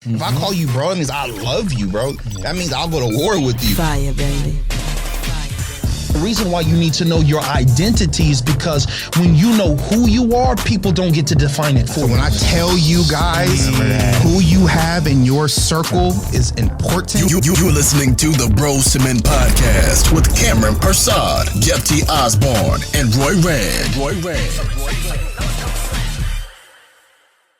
If I call you bro, that means I love you, bro. That means I'll go to war with you. Fire, baby. The reason why you need to know your identity is because when you know who you are, people don't get to define it for you. When I tell you guys who you have in your circle is important. You're listening to the Bros to Men podcast with Cameron Persad, Jeff T. Osborne, and Roy Rand.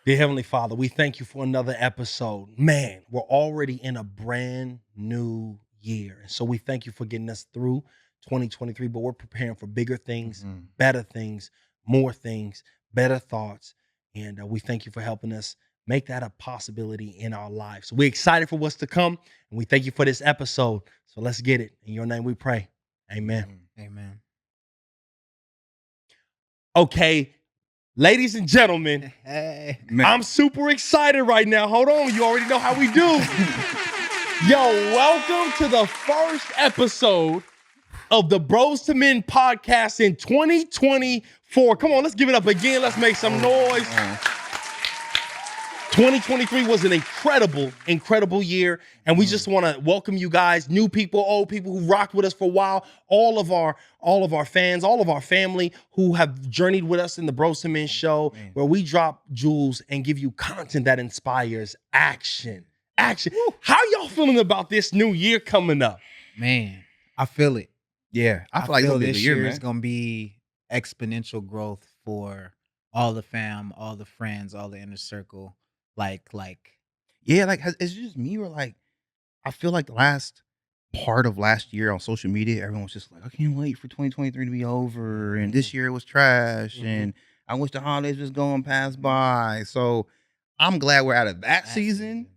Dear Heavenly Father, we thank you for another episode. Man, we're already in a brand new year. And so we thank you for getting us through 2023, but we're preparing for bigger things, better things, more things, better thoughts. And we thank you for helping us make that a possibility in our lives. So we're excited for what's to come, and we thank you for this episode. So let's get it. In your name we pray. Amen. Amen. Okay, ladies and gentlemen, Hey. I'm super excited right now. Hold on, you already know how we do. Yo, welcome to the first episode of the Bros to Men podcast in 2024. Come on, let's give it up again. Let's make some noise. 2023 was an incredible year, and we just want to welcome you guys, new people, old people who rocked with us for a while, all of our fans, all of our family who have journeyed with us in the Bros to Men show, where we drop jewels and give you content that inspires action. Woo. How y'all feeling about this new year coming up? Man, I feel it. Yeah, I feel like feel it'll be this the year, year man. is gonna be exponential growth for all the fam, all the friends, all the inner circle. Yeah, like is it just me or like I feel like the last part of last year on social media, everyone was just like, I can't wait for 2023 to be over, and this year it was trash, and I wish the holidays was going past by. So I'm glad we're out of that season.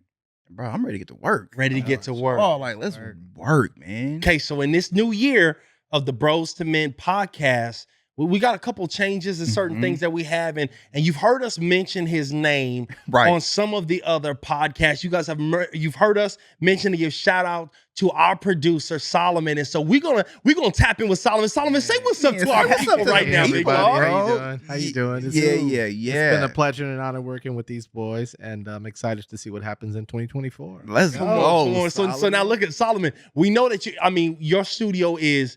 Bro, I'm ready to get to work. Ready to get to work. Oh, like let's work, man. Okay, so in this new year of the Bros to Men podcast, we got a couple changes and certain things that we have, and you've heard us mention his name on some of the other podcasts. You guys you've heard us mention to give shout out to our producer Solomon, and so we're gonna tap in with Solomon. Solomon, say what's up to our people right now, big everybody. dog. How you doing? Yeah. It's been a pleasure and an honor working with these boys, and I'm excited to see what happens in 2024. Let's Come go. on. So now look at Solomon. We know that your studio is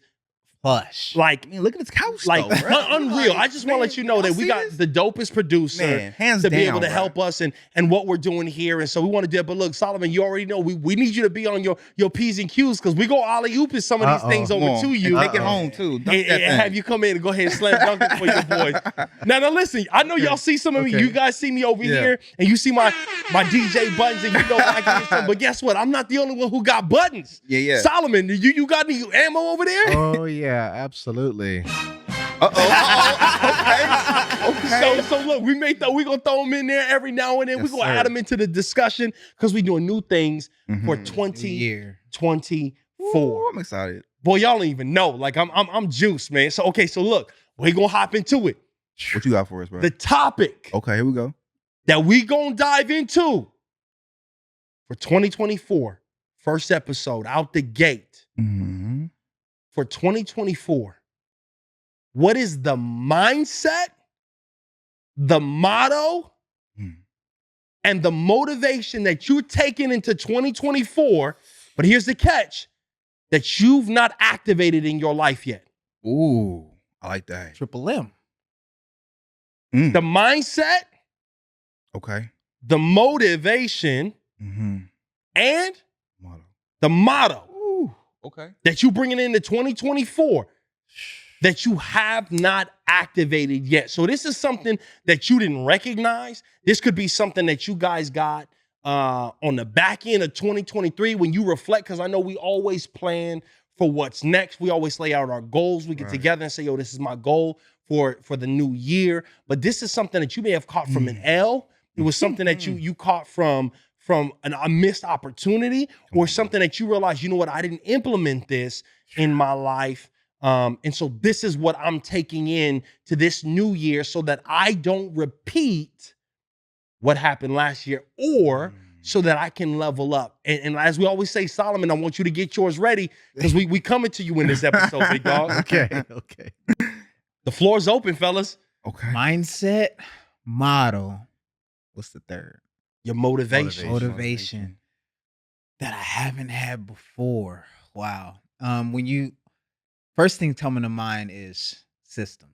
Plush. like I mean, look at this couch, like though, bro. unreal. I just want to let you know that we got the dopest producer Man, hands to be down, able to bro. help us and what we're doing here. And so we want to do it. But look, Solomon, you already know we need you to be on your P's and Q's because we go alley-ooping some of these things Come over on. to you. And take it home too. Dunk And that thing. have you come in and go ahead and slam dunk it for your boys. Now listen, I know y'all see some of me. Okay. You guys see me over here, and you see my DJ buttons, and you know I can get some. But guess what? I'm not the only one who got buttons. Yeah. Solomon, you got any ammo over there? Oh yeah, absolutely. Okay. So look, we gonna throw them in there every now and then. Yes, We're gonna sir. add them into the discussion because we're doing new things for New year. 2024. Ooh, I'm excited. Boy, y'all don't even know. Like I'm juiced, man. So so look, we're gonna hop into it. What you got for us, bro? The topic Okay, here we go. that we gonna dive into for 2024, first episode out the gate Mm-hmm. for 2024. What is the mindset, the motto, and the motivation that you're taking into 2024? But here's the catch, that you've not activated in your life yet. Ooh, I like that. Triple M. The mindset, Okay. the motivation, Mm-hmm. and Motto. the motto Ooh. Okay. that you bringing into 2024 that you have not activated yet. So this is something that you didn't recognize. This could be something that you guys got on the back end of 2023 when you reflect, because I know we always plan for what's next. We always lay out our goals. We get together and say, yo, this is my goal for the new year. But this is something that you may have caught from an L. It was something that you caught from a missed opportunity, or something that you realize, you know what, I didn't implement this in my life. And so this is what I'm taking in to this new year so that I don't repeat what happened last year, or so that I can level up. And as we always say, Solomon, I want you to get yours ready because we coming to you in this episode, big dog. Okay. The floor is open, fellas. Okay. Mindset, motto. What's the third? Your motivation. Motivation that I haven't had before. Wow. When you first thing coming to mind is systems,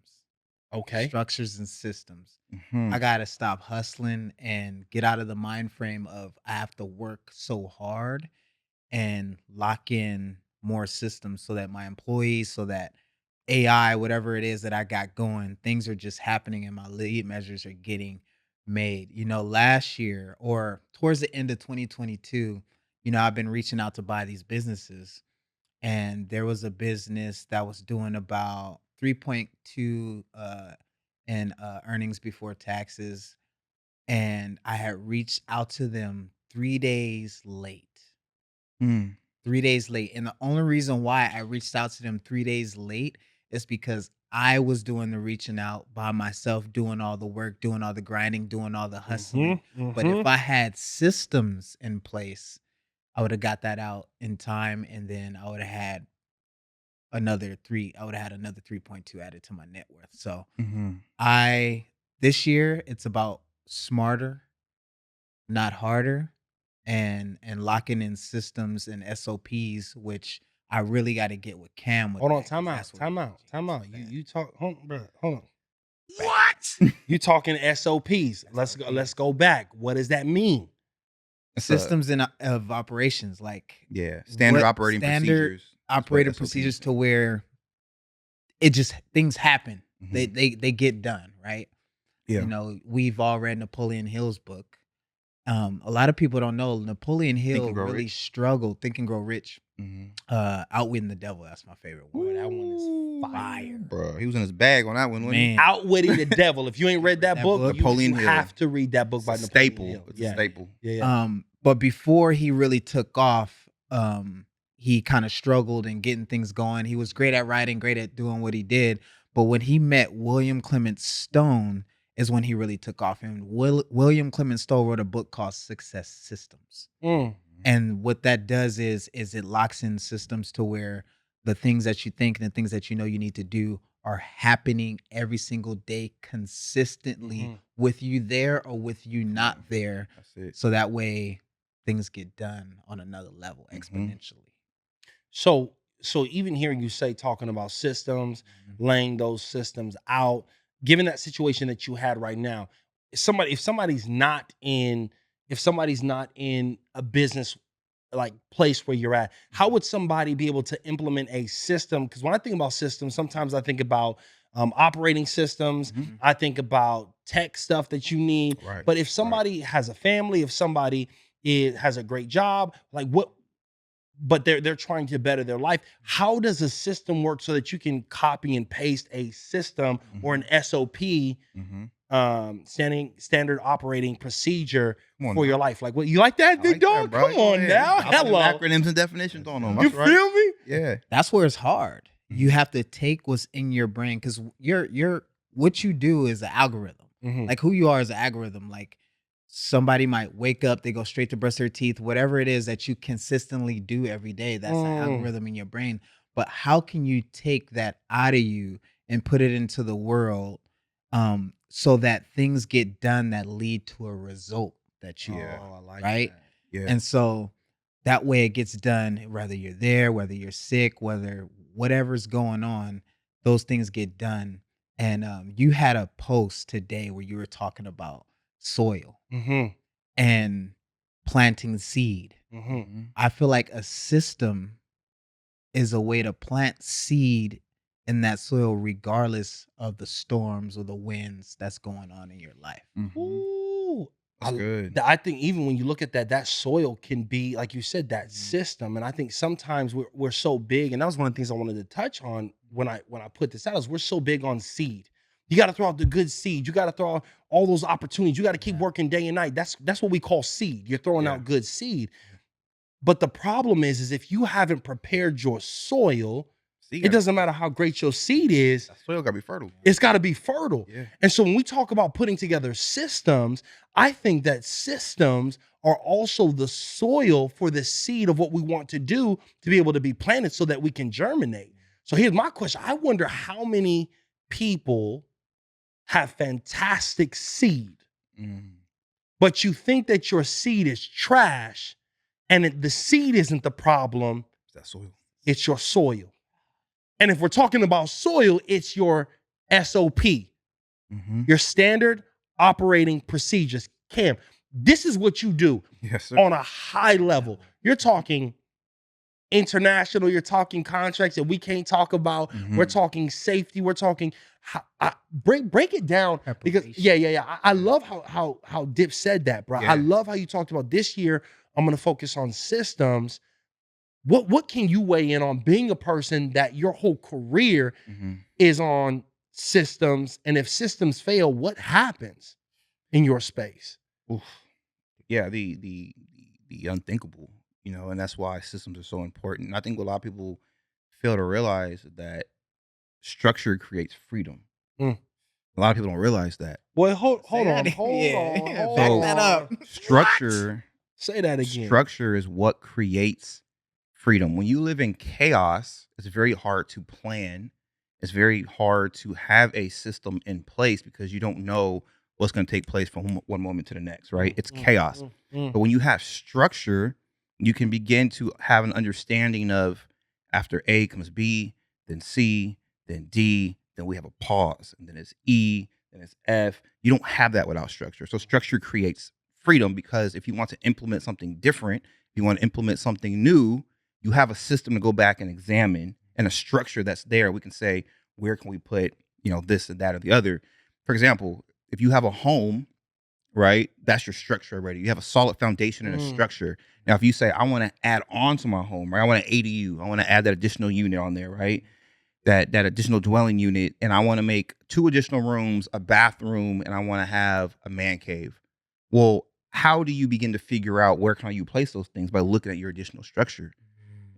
Okay. structures and systems. Mhm. I gotta stop hustling and get out of the mind frame of I have to work so hard and lock in more systems so that my employees, so that AI, whatever it is that I got going, things are just happening and my lead measures are getting made. Last year or towards the end of 2022, I've been reaching out to buy these businesses. And there was a business that was doing about 3.2 in earnings before taxes. And I had reached out to them 3 days late. Mm. 3 days late. And the only reason why I reached out to them 3 days late is because I was doing the reaching out by myself, doing all the work, doing all the grinding, doing all the hustling. But if I had systems in place, I would have got that out in time, and then I would have had another 3.2 added to my net worth. So Mhm. this year it's about smarter, not harder, and locking in systems and SOPs, which I really got to get with Cam with Hold on, that, 'cause time out, that's what time he out, teaches time out. with You that. you talk, hold on. What? You talking SOPs? Let's go back. What does that mean? It's a Systems of operations, like standard what operating standard procedures. That's what operating SOPs procedures to stand where it just things happen. They Mhm. they get done, right? Yeah. We've all read Napoleon Hill's book. A lot of people don't know Napoleon Think Hill and Grow really Rich. struggled. Think and Grow Rich. Mhm. Outwitting the Devil. That's my favorite one. Boy, that one is fire. Bro, he was in his bag on that one, wasn't he? Man, Outwitting the Devil. If you ain't read that book, you Napoleon Hill. have to read that book It's by a Napoleon staple. Hill. It's a staple. Yeah. But before he really took off, he kind of struggled in getting things going. He was great at writing, great at doing what he did. But when he met William Clement Stone, is when he really took off. And William Clement Stone wrote a book called Success Systems. Mm. And what that does is it locks in systems to where the things that you think and the things that you know you need to do are happening every single day consistently Mhm. with you there or with you not there. That's it. So that way things get done on another level Mhm. exponentially. So even hearing you say talking about systems, laying those systems out, given that situation that you had right now, if somebody's not in a business like place where you're at, how would somebody be able to implement a system? Because when I think about systems, sometimes I think about operating systems, Mhm. I think about tech stuff that you need. Right. But if Right. somebody has a family, if somebody has a great job, like what? But they're trying to better their life. How does a system work so that you can copy and paste a system or an SOP, Mhm. standard operating procedure Come on for now. your life? Like, what you like that, I big like that, dog? bro. Come Go on ahead. now, Drop them hello. acronyms and definitions on them. You That's right. feel me? Yeah. That's where it's hard. You have to take what's in your brain because you're what you do is an algorithm. Mhm. Like who you are is an algorithm. Like somebody might wake up, they go straight to brush their teeth, whatever it is that you consistently do every day. That's an algorithm in your brain. But how can you take that out of you and put it into the world, so that things get done that lead to a result that you Yeah. want, I like right? that. Yeah. And so that way it gets done, whether you're there, whether you're sick, whether whatever's going on, those things get done. And you had a post today where you were talking about soil Mhm. and planting seed. Mhm. Mhm. I feel like a system is a way to plant seed in that soil, regardless of the storms or the winds that's going on in your life. Mhm. Ooh, That's good. I think even when you look at that, that soil can be, like you said, that Mhm. system. And I think sometimes we're so big, and that was one of the things I wanted to touch on when I put this out, is we're so big on seed. You got to throw out the good seed. You got to throw out all those opportunities. You got to keep Yeah. working day and night. That's what we call seed. You're throwing Yeah. out good seed. But the problem is if you haven't prepared your soil, See, it doesn't matter how great your seed is, that soil gotta be fertile. it's got to be fertile. Yeah. And so when we talk about putting together systems, I think that systems are also the soil for the seed of what we want to do to be able to be planted so that we can germinate. So here's my question. I wonder how many people have fantastic seed, Mm. but you think that your seed is trash, and the seed isn't the problem, That soil. it's your soil. And if we're talking about soil, it's your SOP, Mm-hmm. your standard operating procedures. Cam, this is what you do Yes, sir. on a high level. You're talking international, you're talking contracts that we can't talk about. Mhm. We're talking safety. We're talking break it down, because Preparation. I love how Dip said that, bro. I Yeah. love how you talked about this year. I'm gonna focus on systems. What can you weigh in on being a person that your whole career Mm-hmm. is on systems, and if systems fail, what happens in your space? Oof. Yeah, the unthinkable, and that's why systems are so important. And I think what a lot of people fail to realize is that structure creates freedom. Mm. A lot of people don't realize that. Boy, hold Say that on, again. hold Yeah, on, yeah, hold back on. that up. Structure, Say that again. structure is what creates freedom. When you live in chaos, it's very hard to plan. It's very hard to have a system in place because you don't know what's going to take place from one moment to the next, right? It's chaos. But when you have structure, you can begin to have an understanding of after A comes B, then C, then D, then we have a pause, and then it's E, then it's F. You don't have that without structure. So structure creates freedom because if you want to implement something different, if you want to implement something new, you have a system to go back and examine and a structure that's there. We can say, where can we put, this and that or the other? For example, if you have a home, right, that's your structure already. You have a solid foundation and a structure. Now, if you say, I want to add on to my home, right, I want an ADU, I want to add that additional unit on there, right, that additional dwelling unit, and I want to make 2 additional rooms, a bathroom, and I want to have a man cave. Well, how do you begin to figure out where can you place those things? By looking at your additional structure.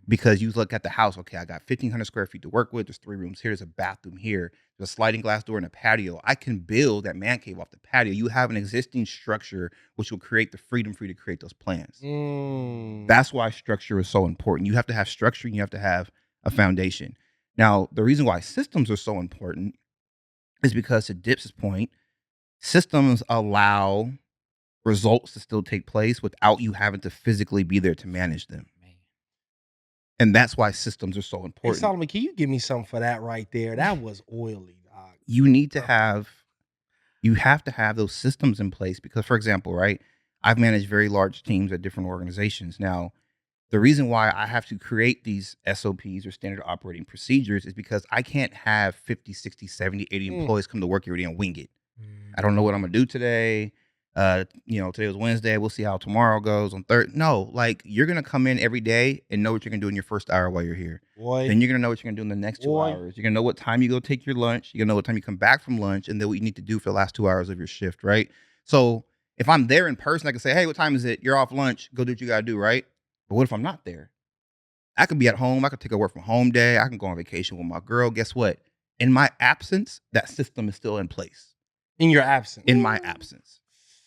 Because you look at the house, okay, I got 1,500 square feet to work with. There's 3 rooms here. There's a bathroom here. There's a sliding glass door and a patio. I can build that man cave off the patio. You have an existing structure which will create the freedom for you to create those plans. That's why structure is so important. You have to have structure and you have to have a foundation. Now, the reason why systems are so important is because, to Dip's point, systems allow results to still take place without you having to physically be there to manage them. And that's why systems are so Hey, important. Solomon, can you give me something for that right there? That was oily, dog. You have to have those systems in place because, for example, right, I've managed very large teams at different organizations. Now, the reason why I have to create these SOPs or standard operating procedures is because I can't have 50, 60, 70, 80 employees come to work every day and wing it. I don't know what I'm going to do today. Today was Wednesday. We'll see how tomorrow goes on Thursday. No, like, you're going to come in every day and know what you're going to do in your first hour while you're here. Boy. Then you're going to know what you're going to do in the next 2 Boy. hours. You're going to know what time you go take your lunch. You're going to know what time you come back from lunch, and then what you need to do for the last 2 hours of your shift, right? So if I'm there in person, I can say, hey, what time is it? You're off lunch. Go do what you got to do, right? But what if I'm not there? I could be at home. I could take a work from home day. I can go on vacation with my girl. Guess what? In my absence, that system is still in place. In your absence. In my absence.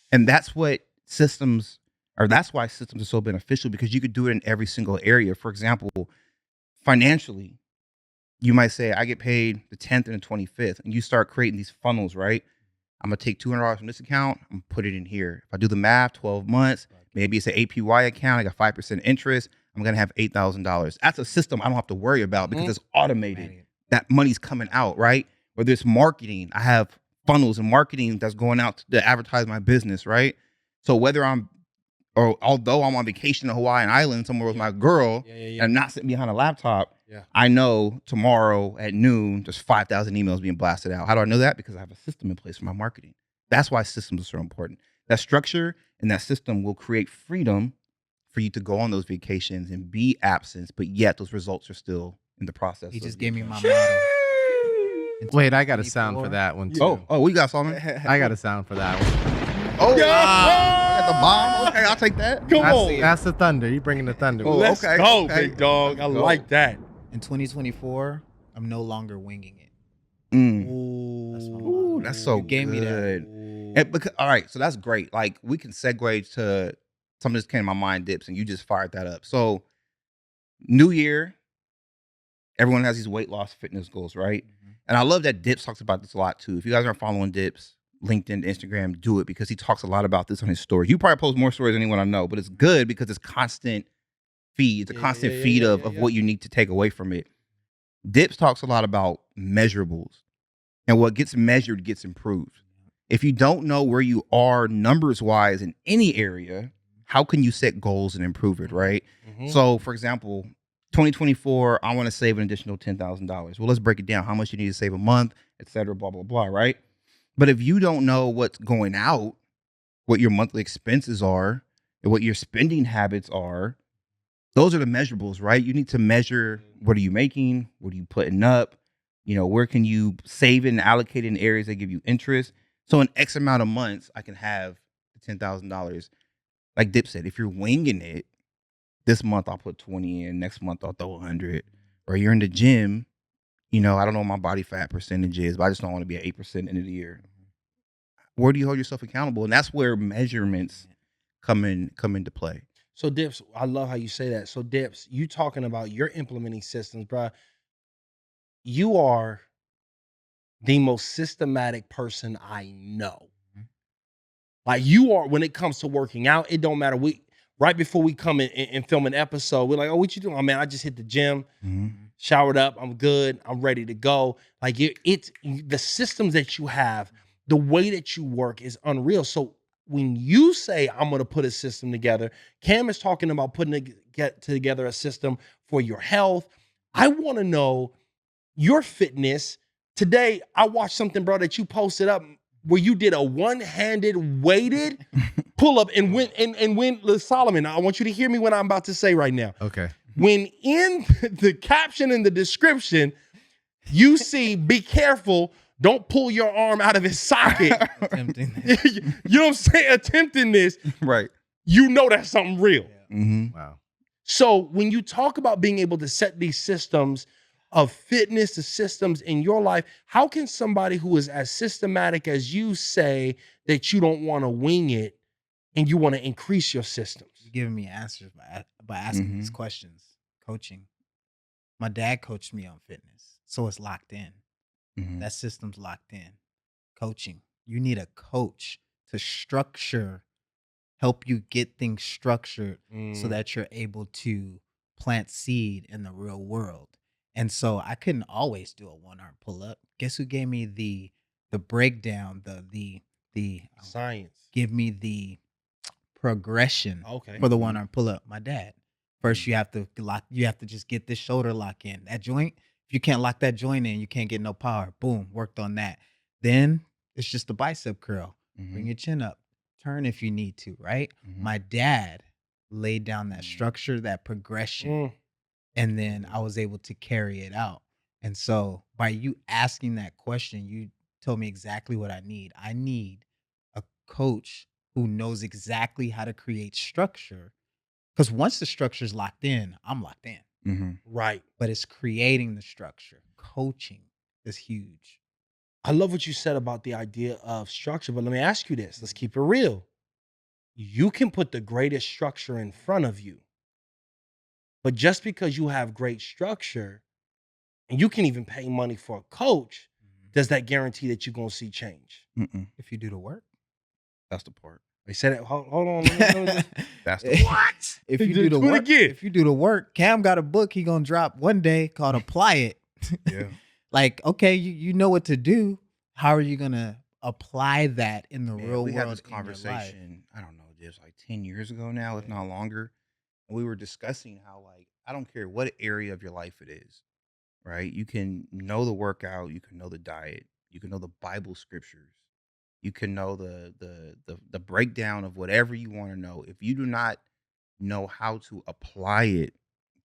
And that's why systems are so beneficial, because you could do it in every single area. For example, financially, you might say, I get paid the 10th and the 25th, and you start creating these funnels, right? I'm going to take $200 from this account. I'm going to put it in here. If I do the math, 12 months, maybe it's an APY account. I got 5% interest. I'm going to have $8,000. That's a system I don't have to worry about because it's automated. That money's coming out, right? Whether it's marketing, I have funnels and marketing that's going out to advertise my business, right? So although I'm on vacation in Hawaiian Island somewhere with my girl, and I'm not sitting behind a laptop, I know tomorrow at noon there's 5,000 emails being blasted out. How do I know that? Because I have a system in place for my marketing. That's why systems are so important. That structure and that system will create freedom for you to go on those vacations and be absent, but yet those results are still in the process. He just gave me my motto. Wait, I got a sound for that one too. Oh, we got something. I got a sound for that one. Oh, got the bomb. Okay, I'll take that. Come on. That's the thunder. You bringing the thunder? Oh, Let's okay, go, okay. big dog. I like that. In 2024, I'm no longer winging it. Ooh, that's so You gave me that. good. And because, all right, so that's great. Like, we can segue to something that just came to my mind, Dips, and you just fired that up. So, New Year, everyone has these weight loss fitness goals, right? And I love that Dips talks about this a lot too. If you guys aren't following Dips, LinkedIn, Instagram, do it because he talks a lot about this on his story. You probably post more stories than anyone I know, but it's good because it's constant feed. It's a constant feed of what you need to take away from it. Dips talks a lot about measurables, and what gets measured gets improved. If you don't know where you are numbers wise in any area, how can you set goals and improve it, right? Mm-hmm. So, for example, 2024, I want to save an additional $10,000. Well, let's break it down. How much you need to save a month, et cetera, blah, blah, blah, right? But if you don't know what's going out, what your monthly expenses are, and what your spending habits are, those are the measurables, right? You need to measure what are you making, what are you putting up, where can you save and allocate in areas that give you interest. So in X amount of months, I can have $10,000. Like Dip said, if you're winging it, this month I'll put 20 in, next month I'll throw 100. Or you're in the gym, I don't know what my body fat percentage is, but I just don't want to be at 8% end of the year. Where do you hold yourself accountable? And that's where measurements come into play. So Dips, I love how you say that. So Dips, you talking about you're implementing systems, bro. You are the most systematic person I know. Like you are when it comes to working out. It don't matter. Right before we come in and film an episode, we're like, oh, what you doing? Oh, man, I just hit the gym, showered up. I'm good. I'm ready to go. Like it's the systems that you have, the way that you work is unreal. So when you say I'm going to put a system together, Cam is talking about get together a system for your health. I want to know your fitness. Today, I watched something, bro, that you posted up where you did a one-handed weighted pull-up and went Solomon. I want you to hear me what I'm about to say right now. Okay. When in the caption in the description, you see, be careful, don't pull your arm out of his socket. Attempting this. You know what I'm saying? Attempting this. Right. You know that's something real. Wow. So when you talk about being able to set these systems of fitness, the systems in your life, how can somebody who is as systematic as you say that you don't want to wing it and you want to increase your systems? You're giving me answers by asking these questions. Coaching. My dad coached me on fitness, so it's locked in. That system's locked in. Coaching. You need a coach to help you get things structured so that you're able to plant seed in the real world. And so I couldn't always do a one-arm pull-up. Guess who gave me the breakdown, the Science. give me the progression Okay. for the one-arm pull-up? My dad. First, you have to just get this shoulder lock in. That joint, if you can't lock that joint in, you can't get no power. Boom, worked on that. Then it's just the bicep curl. Bring your chin up. Turn if you need to, right? My dad laid down that structure, that progression. And then I was able to carry it out. And so by you asking that question, you told me exactly what I need. I need a coach who knows exactly how to create structure. Because once the structure is locked in, I'm locked in. Right. But it's creating the structure. Coaching is huge. I love what you said about the idea of structure, but let me ask you this. Let's keep it real. You can put the greatest structure in front of you. But just because you have great structure and you can even pay money for a coach, does that guarantee that you're going to see change? If you do the work. That's the part. They said it. Hold on. Let me That's the what? If you do the it work, again. if you do the work, Cam got a book he gonna drop one day called "Apply It." Yeah. Like, okay, you know what to do. How are you gonna apply that in the real we world? had this conversation, I don't know, just like 10 years ago now, if not longer. And we were discussing how, like, I don't care what area of your life it is, right? You can know the workout, you can know the diet, you can know the Bible scriptures, you can know the breakdown of whatever you want to know. If you do not know how to apply it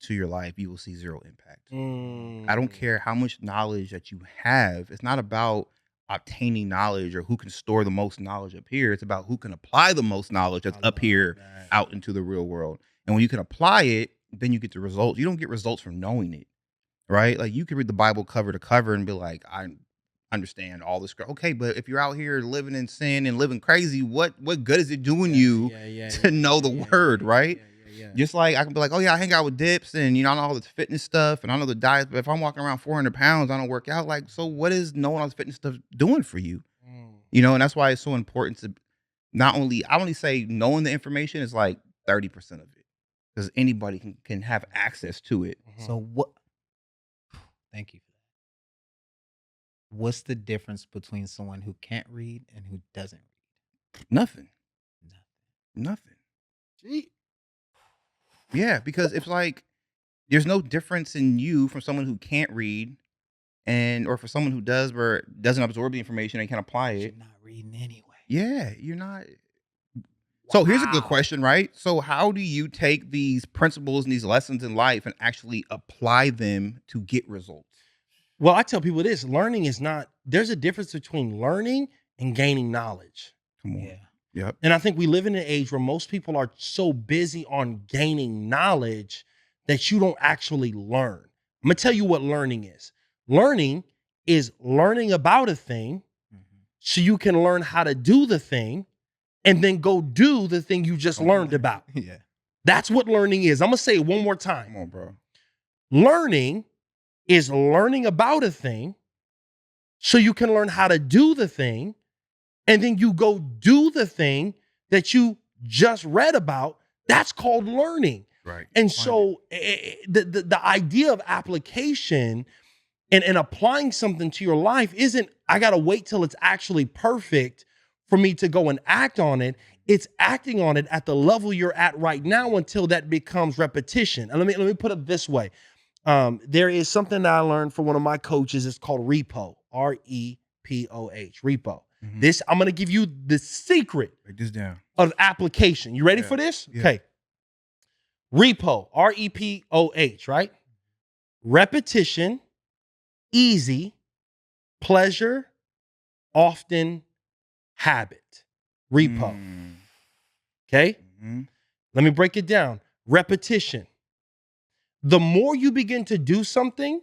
to your life, you will see zero impact. I don't care how much knowledge that you have. It's not about obtaining knowledge or who can store the most knowledge up here. It's about who can apply the most knowledge that's up here out into the real world. And when you can apply it, then you get the results. You don't get results from knowing it, right? Like you can read the Bible cover to cover and be like, I understand all this. Okay, but if you're out here living in sin and living crazy, what good is it doing you to know the word, right? Just like I can be like, oh yeah, I hang out with Dips and I know all this fitness stuff and I know the diet, but if I'm walking around 400 pounds, I don't work out. Like, so what is knowing all this fitness stuff doing for you? You know, and that's why it's so important to not only I only say knowing the information is like 30% of it. Because anybody can have access to it. So what? Thank you for that. What's the difference between someone who can't read and who doesn't Nothing. read? Nothing. Gee. Yeah, because it's like there's no difference in you from someone who can't read or for someone who does or doesn't absorb the information and can apply You're it. not reading anyway. Yeah, you're not. So here's a good Wow. question, right? So how do you take these principles and these lessons in life and actually apply them to get results? Well, I tell people this: learning is not. There's a difference between learning and gaining knowledge. Come on. Yeah. Yep. And I think we live in an age where most people are so busy on gaining knowledge that you don't actually learn. I'm gonna tell you what learning is. Learning is learning about a thing so you can learn how to do the thing and then go do the thing you just learned about. Yeah. That's what learning is. I'm gonna say it one more Come time. on, bro. Learning is learning about a thing so you can learn how to do the thing and then you go do the thing that you just read about. That's called learning. Right. And so the idea of application and applying something to your life isn't, I got to wait till it's actually perfect for me to go and act on it. It's acting on it at the level you're at right now until that becomes repetition. And let me put it this way. There is something that I learned from one of my coaches. It's called repo, REPOH, repo. Mhm. This, I'm going to give you the secret Write this down. of application. You ready Yeah. for this? Yeah. Okay. Repo, REPOH, right? Repetition, easy, pleasure, often, habit. Repo. Okay? Mhm. Let me break it down. Repetition. The more you begin to do something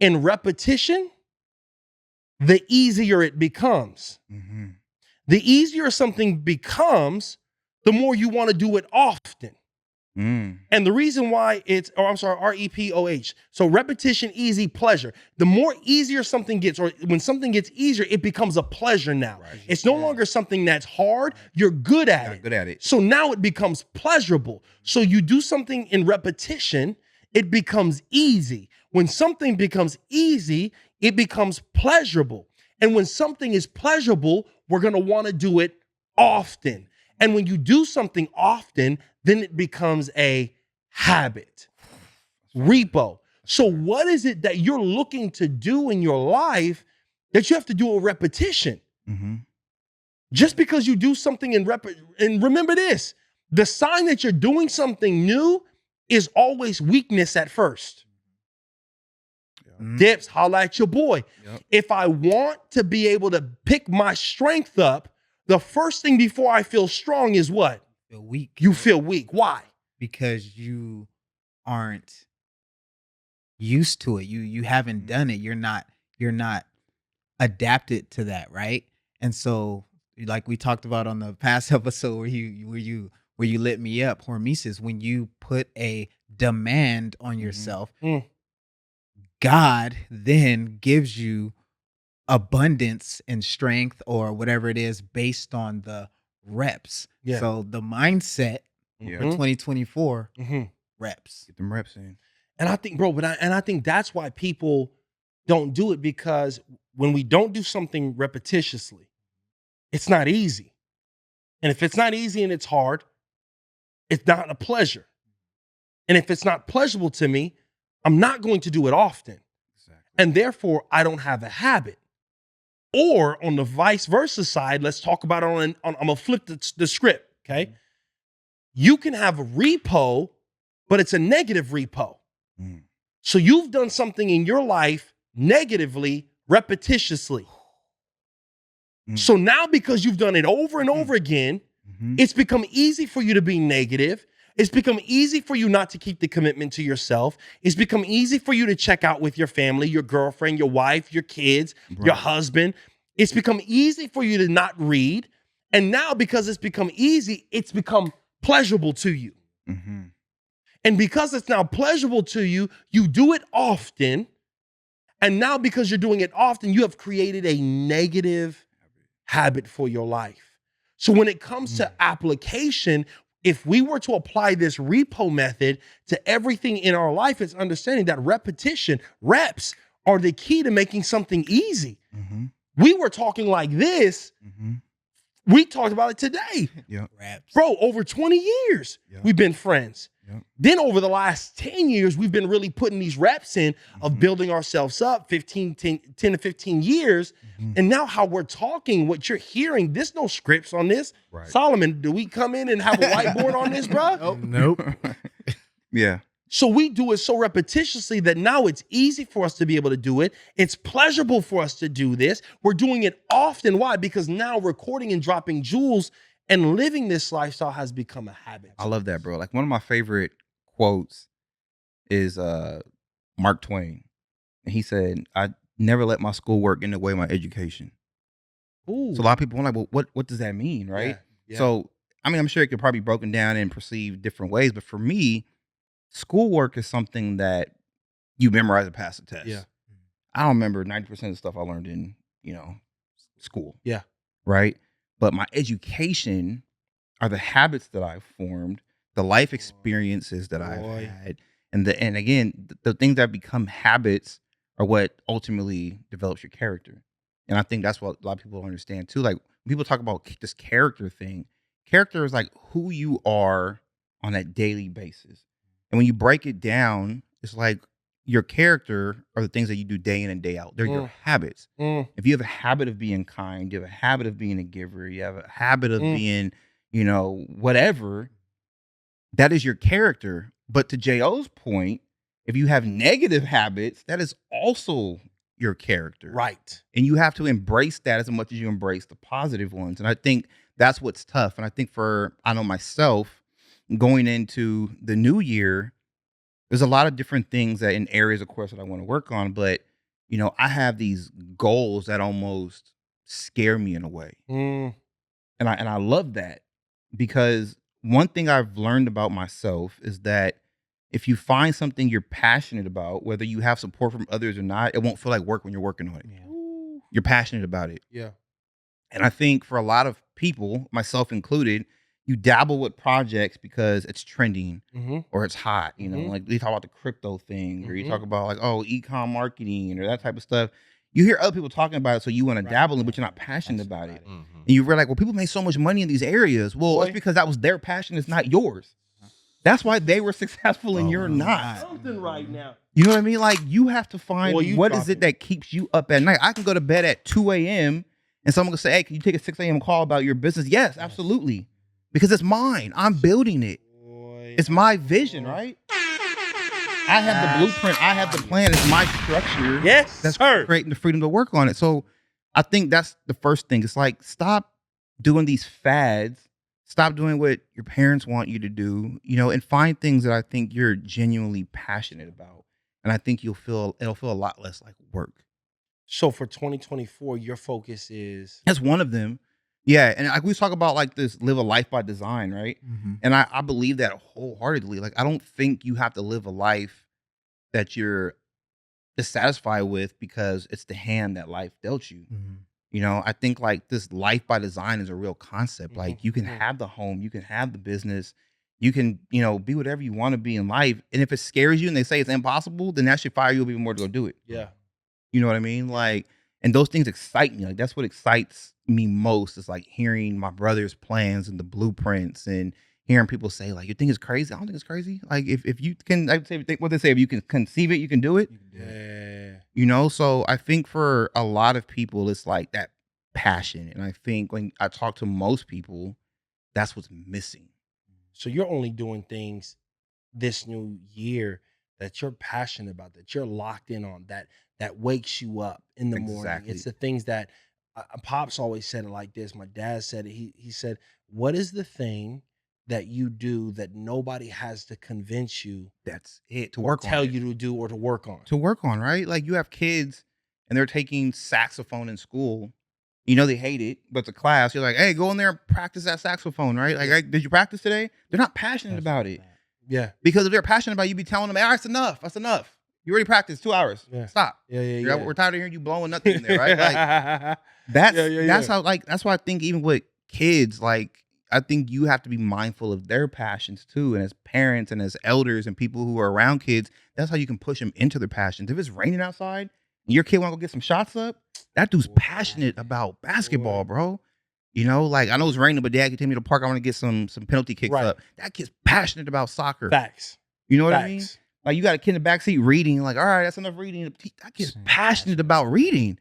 in repetition, the easier it becomes. Mhm. The easier something becomes, the more you want to do it often. Mm. And the reason why it's, REPOH. So repetition, easy, pleasure. The more easier something gets, or when something gets easier, it becomes a pleasure now. Right. It's no longer something that's hard. You're good at Got it. good at it. So now it becomes pleasurable. So you do something in repetition, it becomes easy. When something becomes easy, it becomes pleasurable. And when something is pleasurable, we're going to want to do it often. And when you do something often, then it becomes a habit. Repo. So what is it that you're looking to do in your life that you have to do a repetition? Mhm. Just because you do something and remember this, the sign that you're doing something new is always weakness at first. Dips, holla at your boy. Yep. If I want to be able to pick my strength up, the first thing before I feel strong is what? Feel weak. You feel weak. Why? Because you aren't used to it. You haven't done it. You're not adapted to that, right? And so, like we talked about on the past episode where you lit me up, hormesis, when you put a demand on yourself, Mm. God then gives you abundance and strength or whatever it is based on the reps. Yeah. So the mindset Yeah. for 2024 Mhm. reps. Get them reps in. And I think, bro, I think that's why people don't do it, because when we don't do something repetitiously, it's not easy. And if it's not easy and it's hard, it's not a pleasure. And if it's not pleasurable to me, I'm not going to do it often. Exactly. And therefore, I don't have a habit. Or on the vice versa side, let's talk about it I'm going to flip the script, okay? You can have a repo, but it's a negative repo. Mm. So you've done something in your life negatively, repetitiously. Mm. So now because you've done it over and over again, Mhm. it's become easy for you to be negative. It's become easy for you not to keep the commitment to yourself. It's become easy for you to check out with your family, your girlfriend, your wife, your kids, your Right. husband. It's become easy for you to not read. And now because it's become easy, it's become pleasurable to you. Mhm. And because it's now pleasurable to you, you do it often. And now because you're doing it often, you have created a negative habit for your life. So when it comes to application, if we were to apply this repo method to everything in our life, it's understanding that repetition, reps are the key to making something easy. Mm-hmm. We were talking like this. Mm-hmm. We talked about it today. Yeah. Raps. Bro, over 20 years, Yeah. we've been friends. Yeah. Then over the last 10 years, we've been really putting these reps in of Mhm. building ourselves up 10 to 15 years. Mhm. And now how we're talking, what you're hearing, there's no scripts on this. Right. Solomon, do we come in and have a whiteboard on this, bro? Nope. Yeah. So we do it so repetitiously that now it's easy for us to be able to do it. It's pleasurable for us to do this. We're doing it often. Why? Because now recording and dropping jewels and living this lifestyle has become a habit. I love that, bro. Like one of my favorite quotes is Mark Twain. And he said, I never let my schoolwork get in the way of my education. Ooh. So a lot of people are like, well, what does that mean? Right. Yeah. So, I mean, I'm sure it could probably be broken down and perceived different ways. But for me, schoolwork is something that you memorize and pass the test. Yeah. I don't remember 90% of the stuff I learned in, school. Yeah. Right. But my education are the habits that I've formed, the life experiences that I've Boy. had. And again, the things that become habits are what ultimately develops your character. And I think that's what a lot of people don't understand too. Like when people talk about this character thing, character is like who you are on a daily basis. And when you break it down, it's like your character are the things that you do day in and day out. They're your habits. If you have a habit of being kind, you have a habit of being a giver, you have a habit of being, whatever, that is your character. But to J.O.'s point, if you have negative habits, that is also your character. Right. And you have to embrace that as much as you embrace the positive ones. And I think that's what's tough. And I think I know myself, going into the new year, there's a lot of different things that in areas, of course, that I want to work on. But, I have these goals that almost scare me in a way. And I love that, because one thing I've learned about myself is that if you find something you're passionate about, whether you have support from others or not, it won't feel like work when you're working on it. Yeah. You're passionate about it. Yeah. And I think for a lot of people, myself included, you dabble with projects because it's trending or it's hot. Like we talk about the crypto thing, or you talk about like, e-com marketing or that type of stuff. You hear other people talking about it, so you want to dabble in, but you're not passionate about it. And you realize, well, people make so much money in these areas. Well, it's because that was their passion. It's not yours. That's why they were successful and you're not. Something right now. You know what I mean? Like you have to find what is talking. it that keeps you up at night. I can go to bed at 2 a.m. and someone can say, hey, can you take a 6 a.m. call about your business? Yes, absolutely. Because it's mine. I'm building it. It's my vision, right? I have the blueprint. I have the plan. It's my structure. Yes, That's sir. creating the freedom to work on it. So I think that's the first thing. It's like, stop doing these fads. Stop doing what your parents want you to do, and find things that I think you're genuinely passionate about. And I think it'll feel a lot less like work. So for 2024, your focus is That's one of them. Yeah. And like we talk about like this, live a life by design, right? And I believe that wholeheartedly. Like, I don't think you have to live a life that you're dissatisfied with because it's the hand that life dealt you. I think like this life by design is a real concept. Like you can have the home, you can have the business, you can, be whatever you want to be in life. And if it scares you and they say it's impossible, then that should fire you even more to go do it. Yeah. You know what I mean? Like, and those things excite me. Like that's what excites me most, is like hearing my brother's plans and the blueprints and hearing people say like, you think it's crazy? I don't think it's crazy. Like if you can, I say what they say, if you can conceive it, you can do it. Yeah. So I think for a lot of people, it's like that passion. And I think when I talk to most people, that's what's missing. So you're only doing things this new year that you're passionate about, that you're locked in on, that wakes you up in the morning. Exactly. It's the things that Pops always said it like this. My dad said it. He said, what is the thing that you do that nobody has to convince you That's it. To or work on. tell it. you to do or to work on? To work on, right? Like you have kids and they're taking saxophone in school. They hate it, but the class, you're like, hey, go in there and practice that saxophone, right? Like, hey, did you practice today? They're not passionate about it. Yeah. Because if they're passionate about it, you'd be telling them, hey, that's enough. That's enough. You already practiced 2 hours. Yeah. Stop. Yeah. We're tired of hearing you blowing nothing in there, right? Like that's how, like, that's why I think even with kids, like, I think you have to be mindful of their passions too. And as parents and as elders and people who are around kids, that's how you can push them into their passions. If it's raining outside and your kid want to go get some shots up, that dude's passionate about basketball, bro. You know, like, I know it's raining, but dad can take me to the park. I want to get some penalty kicks up. That kid's passionate about soccer. Facts. You know what I mean? Like, you got a kid in the backseat reading, like, all right, that's enough reading. That kid's passionate about reading.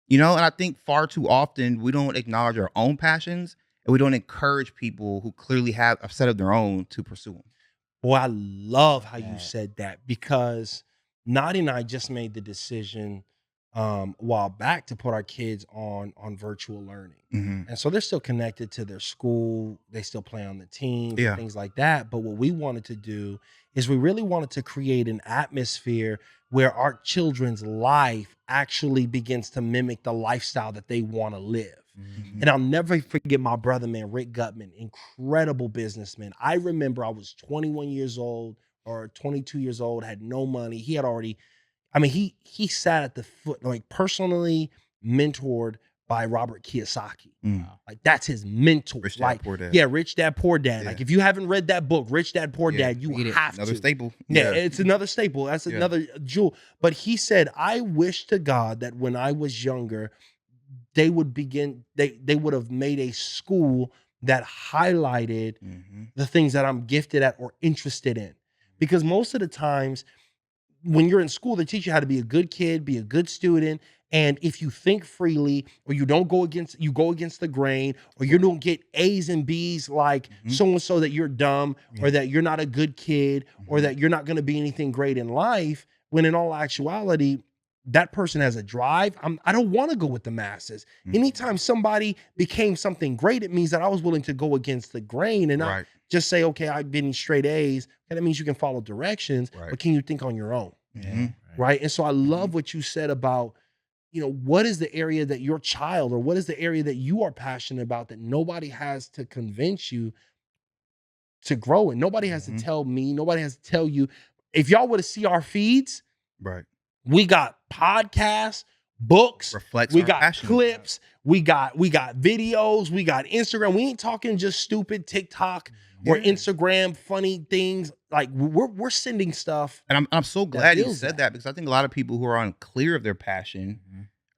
You know, and I think far too often we don't acknowledge our own passions and we don't encourage people who clearly have a set of their own to pursue them. Boy, I love how you said that, because Nadi and I just made the decision a while back to put our kids on virtual learning. And so they're still connected to their school. They still play on the teams and things like that. But what we wanted to do is we really wanted to create an atmosphere where our children's life actually begins to mimic the lifestyle that they want to live. And I'll never forget my brother, man, Rick Gutman, incredible businessman. I remember I was 21 years old or 22 years old, had no money. He had already, I mean, he sat at the foot, like, personally mentored by Robert Kiyosaki. Like, that's his mentor. Rich Dad, like, Poor Dad. yeah, Rich Dad, Poor Dad. Yeah. Like, if you haven't read that book, Rich Dad, Poor Dad, you have Another to. staple. Yeah, it's another staple. That's another jewel. But he said, I wish to God that when I was younger, they would have made a school that highlighted the things that I'm gifted at or interested in. Because most of the times when you're in school, they teach you how to be a good kid, be a good student. And if you think freely, or you go against the grain, or you don't get A's and B's like so-and-so, that you're dumb, or that you're not a good kid, or that you're not going to be anything great in life, when in all actuality, that person has a drive. I don't want to go with the masses. Anytime somebody became something great, it means that I was willing to go against the grain and not just say, okay, I'm getting straight A's. And that means you can follow directions, but can you think on your own? Right. And so I love what you said about, you know, what is the area that your child, or what is the area that you are passionate about that nobody has to convince you to grow in? Nobody has to tell me, nobody has to tell you. If y'all were to see our feeds, we got podcasts, books, we got clips, we got videos, we got Instagram. We ain't talking just stupid TikTok or Instagram funny things. Like, we're sending stuff. And I'm so glad you said that, because I think a lot of people who are unclear of their passion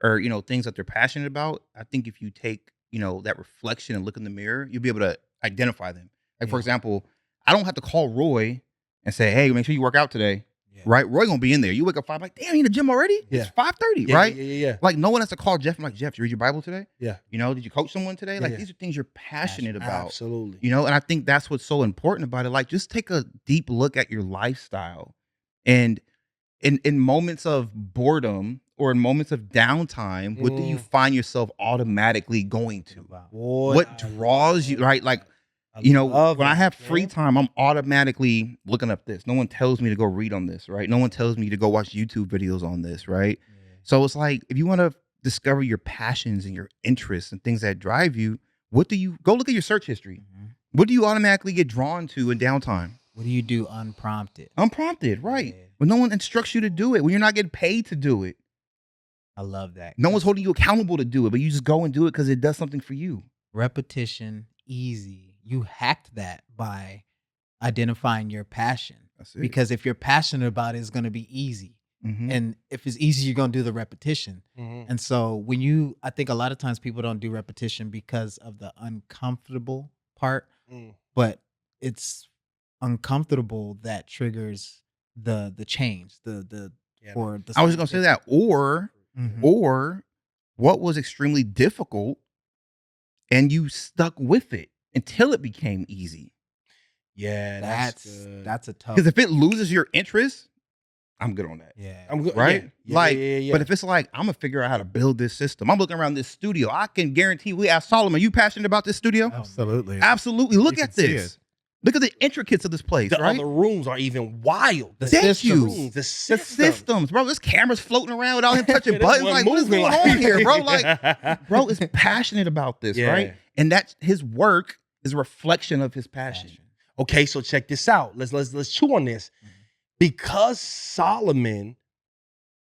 or, you know, things that they're passionate about, I think if you take, you know, that reflection and look in the mirror, you'll be able to identify them. Like, for example, I don't have to call Roy and say, hey, make sure you work out today. Right? Roy gonna be in there. You wake up 5, like, damn, you in the gym already? It's 5:30, right? Yeah. Like, no one has to call Jeff. I'm like, Jeff, did you read your Bible today? Yeah. You know, did you coach someone today? Like, these are things you're passionate about. Absolutely. You know, and I think that's what's so important about it. Like, just take a deep look at your lifestyle. And in moments of boredom or in moments of downtime, what do you find yourself automatically going to? Boy, what draws you, right? Like, you know, when I have free time, I'm automatically looking up this. No one tells me to go read on this, right? No one tells me to go watch YouTube videos on this, right? So it's like, if you want to discover your passions and your interests and things that drive you, what do you go look at your search history? What do you automatically get drawn to in downtime? What do you do unprompted? Unprompted, right? When no one instructs you to do it, when you're not getting paid to do it. I love that. No one's holding you accountable to do it, but you just go and do it because it does something for you. Repetition, easy. You hacked that by identifying your passion. That's it. Because if you're passionate about it, it's going to be easy. And if it's easy, you're going to do the repetition. And so I think a lot of times people don't do repetition because of the uncomfortable part, but it's uncomfortable that triggers the change, I was going to say that, or what was extremely difficult and you stuck with it until it became easy. Yeah, that's a tough. Because if it loses your interest, I'm good on that. Yeah, I'm good. Right? Yeah. But if it's like, I'm gonna figure out how to build this system. I'm looking around this studio. I can guarantee we asked Solomon, you passionate about this studio? Absolutely. Absolutely. Look You at can see this. Look at the intricates of this place, The right? other rooms are even wild. The Thank you. systems. The systems, bro. There's cameras floating around without him touching buttons. One Like, what is moving going like- on here, bro? Like, bro is passionate about this, right? And that's his work is a reflection of his passion. Okay, so check this out. Let's chew on this. Because Solomon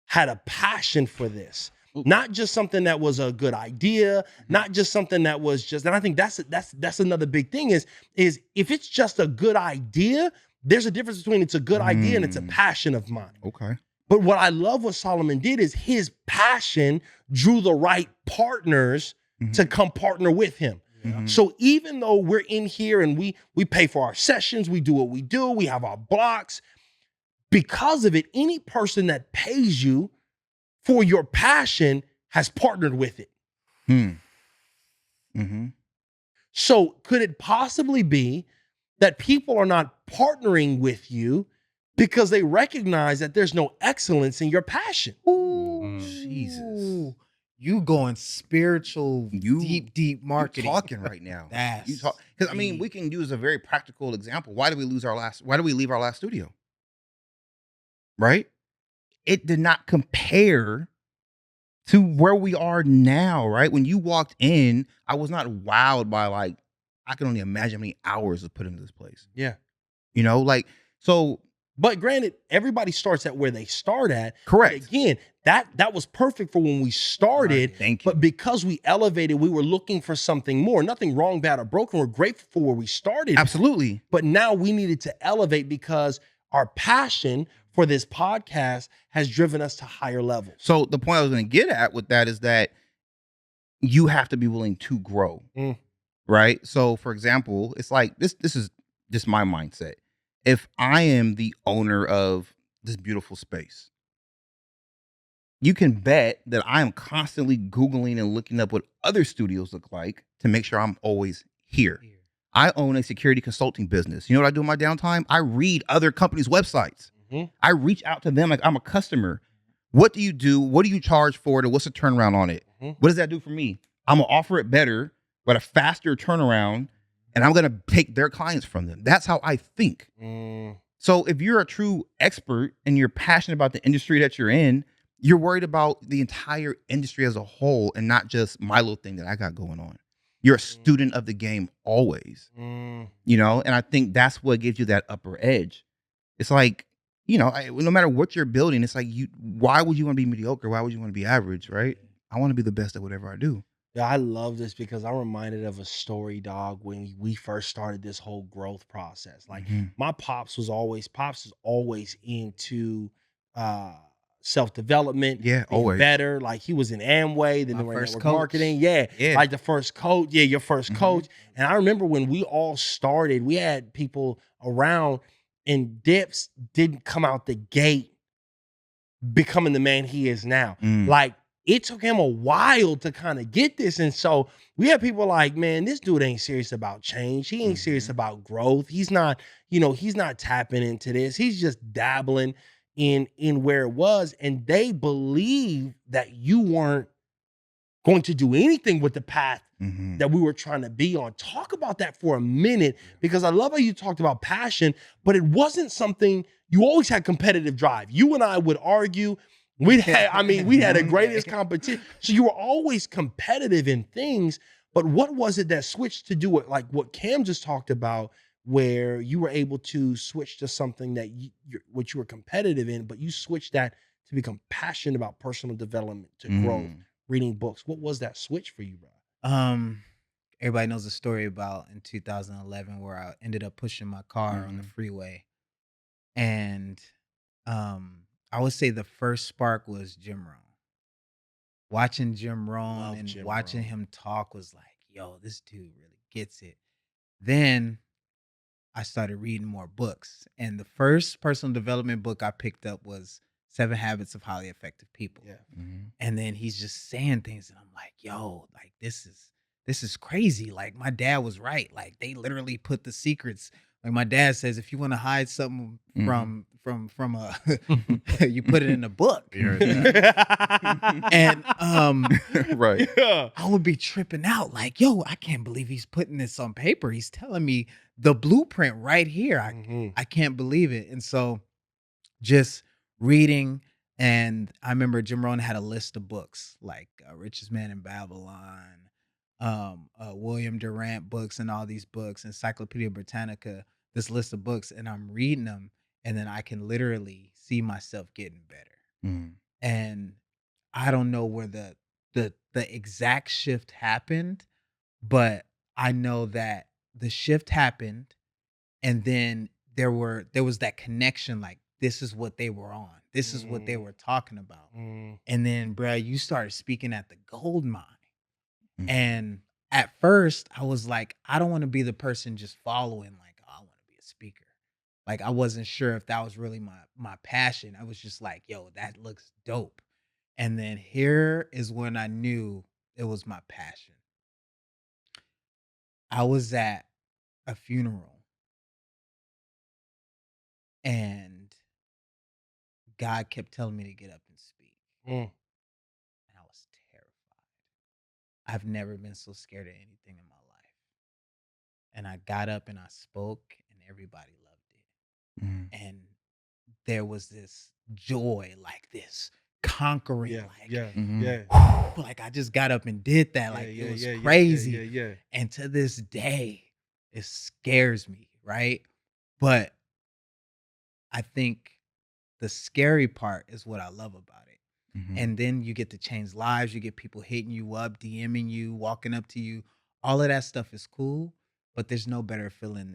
had a passion for this. Ooh. Not just something that was a good idea, not just something that was just, and I think that's another big thing is if it's just a good idea, there's a difference between it's a good idea and it's a passion of mine. Okay. But what I love what Solomon did is his passion drew the right partners to come partner with him. So even though we're in here and we pay for our sessions, we do what we do, we have our blocks, because of it, any person that pays you for your passion has partnered with it. So could it possibly be that people are not partnering with you because they recognize that there's no excellence in your passion? Jesus. You going spiritual, You- deep You marketing. talking right now. That's You talk because I mean deep. we can use a very practical example. Why did we leave our last studio? Right? It did not compare to where we are now, right? When you walked in, I was not wowed by like I can only imagine how many hours was put into this place. Yeah. You know, like so But granted, everybody starts at where they start at. correct. But again, that was perfect for when we started. Thank you. But because we elevated, we were looking for something more. Nothing wrong, bad, or broken. We're grateful for where we started. Absolutely. But now we needed to elevate because our passion for this podcast has driven us to higher levels. So the point I was going to get at with that is that you have to be willing to grow. Right? So for example, it's like this is just my mindset. If I am the owner of this beautiful space, you can bet that I am constantly Googling and looking up what other studios look like to make sure I'm always here. I own a security consulting business. You know what I do in my downtime? I read other companies' websites. I reach out to them like I'm a customer. What do you do? What do you charge for it? Or what's the turnaround on it? What does that do for me? I'm going to offer it better, but a faster turnaround, and I'm going to take their clients from them. That's how I think. So if you're a true expert and you're passionate about the industry that you're in, you're worried about the entire industry as a whole and not just my little thing that I got going on. You're a student of the game always, you know? And I think that's what gives you that upper edge. It's like, you know, no matter what you're building, it's like, why would you want to be mediocre? Why would you want to be average, right? I want to be the best at whatever I do. Yeah, I love this because I'm reminded of a story, dog, when we first started this whole growth process. Like my pops was always into self-development, Yeah, being always. better. Like he was in Amway, then My they were first network coach. marketing. Yeah. Like the first coach. Yeah, your first coach. And I remember when we all started, we had people around and Dips didn't come out the gate becoming the man he is now. Like it took him a while to kind of get this. And so we have people like, man, this dude ain't serious about change. He ain't serious about growth. He's not, he's not tapping into this. He's just dabbling in where it was. And they believe that you weren't going to do anything with the path that we were trying to be on. Talk about that for a minute, because I love how you talked about passion, but it wasn't something, you always had competitive drive. You and I would argue. We had the greatest competition. So you were always competitive in things, but what was it that switched to do it? Like what Cam just talked about, where you were able to switch to something that what you were competitive in, but you switched that to become passionate about personal development, to growth, reading books. What was that switch for you, bro? Everybody knows the story about in 2011 where I ended up pushing my car on the freeway. And I would say the first spark was Jim Rohn. Watching Jim Rohn and watching him talk was like, yo, this dude really gets it. Then I started reading more books. And the first personal development book I picked up was 7 Habits of Highly Effective People. Yeah. And then he's just saying things, and I'm like, yo, like this is crazy. Like my dad was right. Like they literally put the secrets. Like my dad says, if you want to hide something from a, you put it in a book. And Right. I would be tripping out like, yo, I can't believe he's putting this on paper. He's telling me the blueprint right here. I can't believe it. And so just reading, and I remember Jim Rohn had a list of books like Richest Man in Babylon, William Durant books, and all these books, Encyclopedia Britannica, this list of books, and I'm reading them, and then I can literally see myself getting better. And I don't know where the exact shift happened, but I know that the shift happened, and then there was that connection, like, this is what they were on. This is what they Mm, were talking about. mm, And then, bruh, you started speaking at the gold mine. Mhm. And at first, I was like, I don't want to be the person just following, like, oh, I want to be a speaker. Like, I wasn't sure if that was really my passion. I was just like, yo, that looks dope. And then here is when I knew it was my passion. I was at a funeral and God kept telling me to get up and speak. mm. And I was terrified. I've never been so scared of anything in my life. And I got up and I spoke, and everybody loved Mhm. it. And there was this joy, like this conquering, Yeah, like, yeah, Mhm. yeah, like I just got up and did that. yeah, Like it yeah, was yeah, yeah, yeah, yeah, crazy. yeah. And to this day, it scares me, right? But I think the scary part is what I love about it. Mhm. And then you get to change lives. You get people hitting you up, DMing you, walking up to you. All of that stuff is cool, but there's no better feeling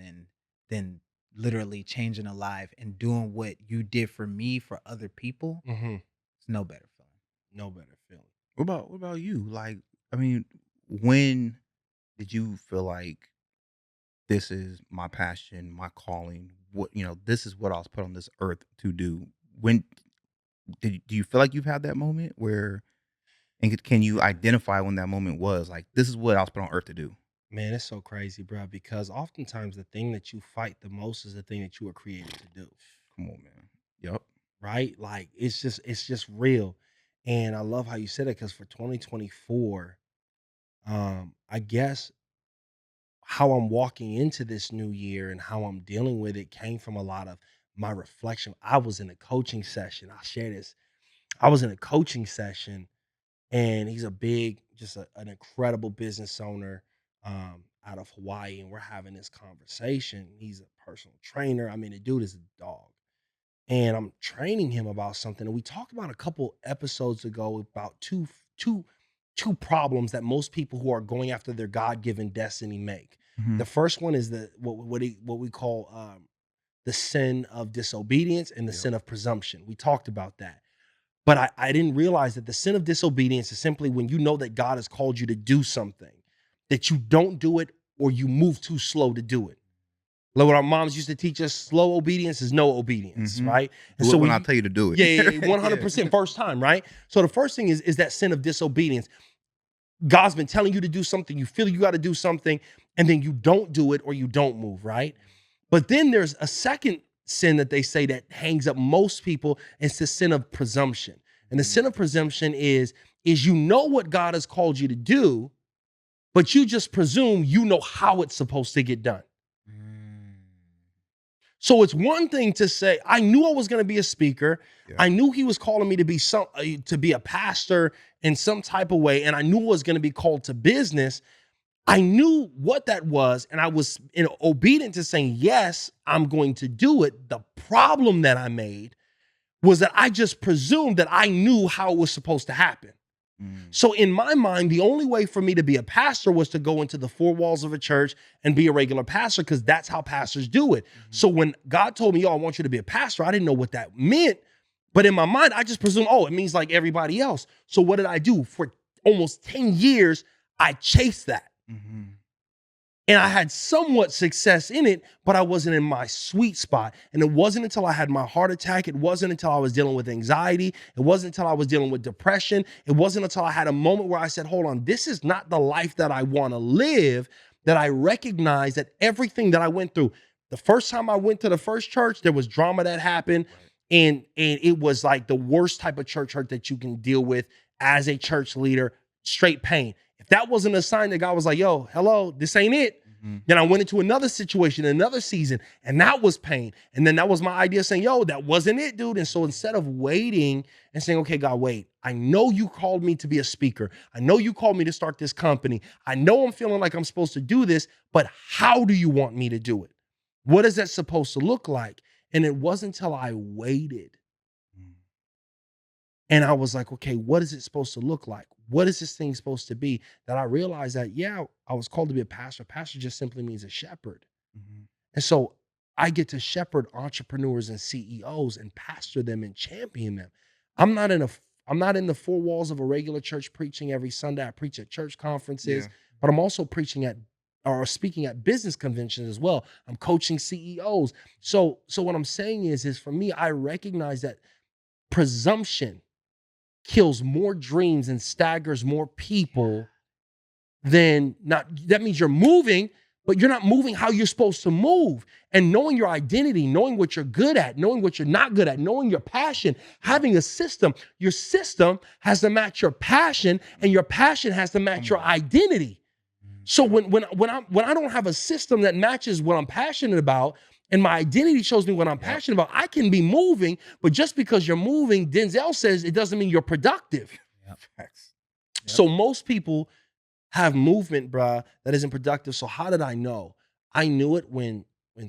than literally changing a life and doing what you did for me for other people. Hmm. It's no better feeling. No better feeling. What about you? Like, I mean, when did you feel like this is my passion, my calling? This is what I was put on this earth to do. When do you feel like you've had that moment where, and can you identify when that moment was? Like, this is what I was put on earth to do. Man, it's so crazy, bro, because oftentimes the thing that you fight the most is the thing that you were created to do, Come on, man. Yep. right? Like it's just real. And I love how you said it because for 2024, I guess how I'm walking into this new year and how I'm dealing with it came from a lot of my reflection. I was in a coaching session. I'll share this. I was in a coaching session, and he's a big, just an incredible business owner out of Hawaii, and we're having this conversation. He's a personal trainer. I mean, the dude is a dog, and I'm training him about something. And we talked about a couple episodes ago about two two problems that most people who are going after their God-given destiny make. The Mhm. first one is the what we call the sin of disobedience and the Yep. sin of presumption. We talked about that. But I didn't realize that the sin of disobedience is simply when you know that God has called you to do something, that you don't do it or you move too slow to do it. Like what our moms used to teach us, slow obedience is no obedience, Mhm. right? And Do so it when when I you, tell you to do it. yeah, yeah, yeah, Yeah. 100% first time, right? So the first thing is that sin of disobedience. God's been telling you to do something, you feel you got to do something, and then you don't do it or you don't move, right? But then there's a second sin that they say that hangs up most people, and it's the sin of presumption. And the Mhm. sin of presumption is you know what God has called you to do, but you just presume you know how it's supposed to get done. Mm. So it's one thing to say, I knew I was going to be a speaker. Yeah. I knew he was calling me to be to be a pastor in some type of way, and I knew I was going to be called to business. I knew what that was, and I was obedient to saying, yes, I'm going to do it. The problem that I made was that I just presumed that I knew how it was supposed to happen. Mm. So in my mind, the only way for me to be a pastor was to go into the four walls of a church and be a regular pastor, because that's how pastors do it. Mhm. So when God told me, "Oh, I want you to be a pastor," I didn't know what that meant. But in my mind, I just presumed, oh, it means like everybody else. So what did I do? For almost 10 years, I chased that. Mhm. And I had somewhat success in it, but I wasn't in my sweet spot. And it wasn't until I had my heart attack. It wasn't until I was dealing with anxiety. It wasn't until I was dealing with depression. It wasn't until I had a moment where I said, hold on, this is not the life that I want to live, that I recognized that everything that I went through. The first time I went to the first church, there was drama that happened. Right. And it was like the worst type of church hurt that you can deal with as a church leader, straight pain. If that wasn't a sign that God was like, yo, hello, this ain't it. Mhm. Then I went into another situation, another season, and that was pain. And then that was my idea saying, yo, that wasn't it, dude. And so instead of waiting and saying, okay, God, wait, I know you called me to be a speaker. I know you called me to start this company. I know I'm feeling like I'm supposed to do this, but how do you want me to do it? What is that supposed to look like? And it wasn't until I waited Mm. And I was like, okay, what is it supposed to look like? What is this thing supposed to be? That I realized that, yeah, I was called to be a pastor. Pastor just simply means a shepherd. Mhm. And so I get to shepherd entrepreneurs and CEOs and pastor them and champion them. I'm not in a I'm not in the four walls of a regular church preaching every Sunday. I preach at church conferences, Yeah. but I'm also preaching at or speaking at business conventions as well. I'm coaching CEOs. So what I'm saying is for me, I recognize that presumption kills more dreams and staggers more people than not. That means you're moving, but you're not moving how you're supposed to move. And knowing your identity, knowing what you're good at, knowing what you're not good at, knowing your passion, having a system. Your system has to match your passion, and your passion has to match your identity. So when I don't have a system that matches what I'm passionate about, and my identity shows me what I'm passionate about, I can be moving, but just because you're moving, Denzel says it doesn't mean you're productive. Facts. So most people have movement, bruh, that isn't productive. So how did I know? I knew it when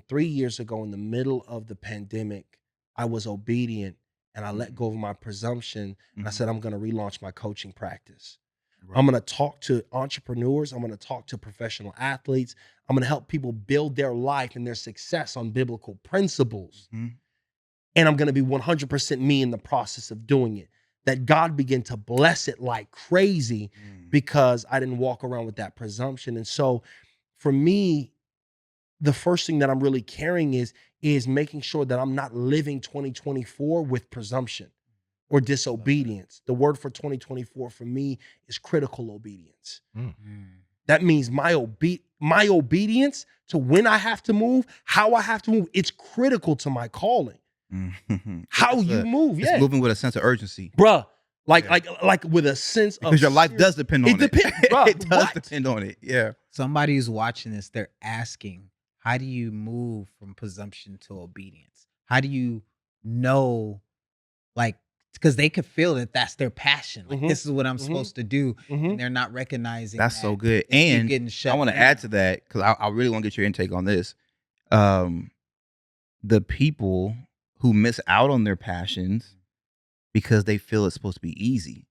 3 years ago in the middle of the pandemic, I was obedient and I let go of my presumption. And I said, I'm going to relaunch my coaching practice. Right. I'm going to talk to entrepreneurs. I'm going to talk to professional athletes. I'm going to help people build their life and their success on biblical principles. Mhm. And I'm going to be 100% me in the process of doing it. That God began to bless it like crazy because I didn't walk around with that presumption. And so for me, the first thing that I'm really carrying is making sure that I'm not living 2024 with presumption or disobedience. The word for 2024 for me is critical obedience. That means my obedience to when I have to move, how I have to move, it's critical to my calling. Mhm. How It's you move, It's yeah. moving with a sense of urgency. Bruh, like Yeah. with a sense of Because your life does depend on it. It depends, bruh, It does what? depend on it. Yeah. Somebody who's watching this, they're asking, how do you move from presumption to obedience? How do you know, like, because they could feel that that's their passion. Like, Mhm. this is what I'm Mhm. supposed to do. Mhm. And they're not recognizing That's that so good. they keep And getting shut I want to down. add to that because I really want to get your intake on this. The people who miss out on their passions because they feel it's supposed to be easy,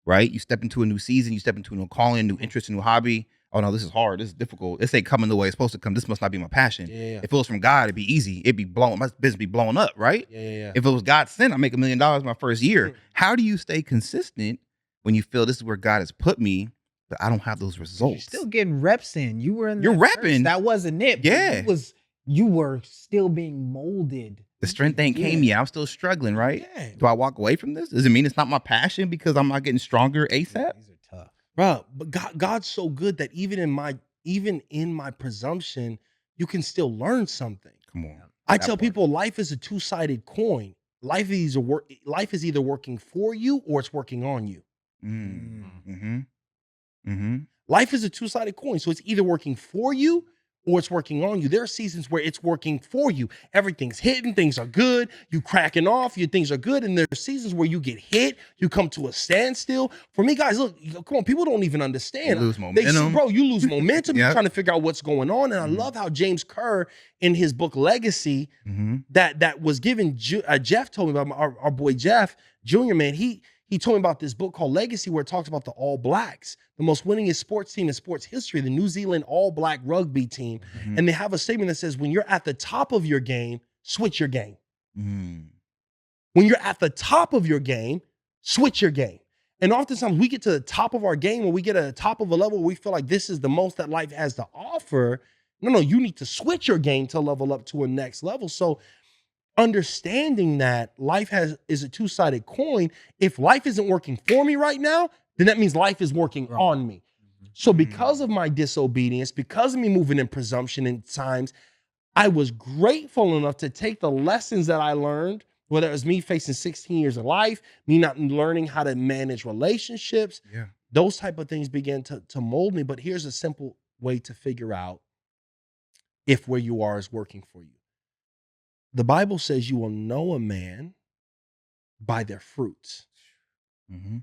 right? You step into a new season, you step into a new calling, new interest, a new hobby. Oh no, this is hard. This is difficult. This ain't coming the way it's supposed to come. This must not be my passion. Yeah. If it was from God, it'd be easy. It'd be blowing. My business be blowing up, right? Yeah. If it was God sent, I make $1 million my first year. How do you stay consistent when you feel this is where God has put me, but I don't have those You're results? still getting reps in. You were in You're that church. repping. That wasn't it. But Yeah. you were still being molded. The strength ain't came yet. I'm still struggling, right? Yeah. Do I walk away from this? Does it mean it's not my passion because I'm not getting stronger ASAP? These are tough. Bro, but God's so good that even in my presumption, you can still learn something. Come on. I That tell part. people life is a two-sided coin. Life is either working for you or it's working on you. Mm-hmm. Mm-hmm. Life is a two-sided coin. So it's either working for you or it's working on you. There are seasons where it's working for you. Everything's hitting, things are good, you cracking off, your things are good. And there are seasons where you get hit, you come to a standstill. For me, guys, look, come on, people don't even understand. You lose They see, momentum. bro, you lose momentum. You're Yep. trying to figure out what's going on. And I Mhm. love how James Kerr, in his book Legacy, Mm-hmm. that was given, Jeff told me about our boy Jeff Jr., man. He told me about this book called Legacy, where it talks about the All Blacks, the most winningest sports team in sports history, the New Zealand All Black rugby team. Mhm. And they have a statement that says, when you're at the top of your game, switch your game. Mm. When you're at the top of your game, switch your game. And oftentimes we get to the top of our game, when we get at the top of a level where we feel like this is the most that life has to offer. No, you need to switch your game to level up to a next level. So understanding that life is a two-sided coin. If life isn't working for me right now, then that means life is working on me. So because of my disobedience, because of me moving in presumption in times, I was grateful enough to take the lessons that I learned, whether it was me facing 16 years of life, me not learning how to manage relationships, Yeah. those type of things began to mold me. But here's a simple way to figure out if where you are is working for you. The Bible says you will know a man by their fruits. Mm-hmm.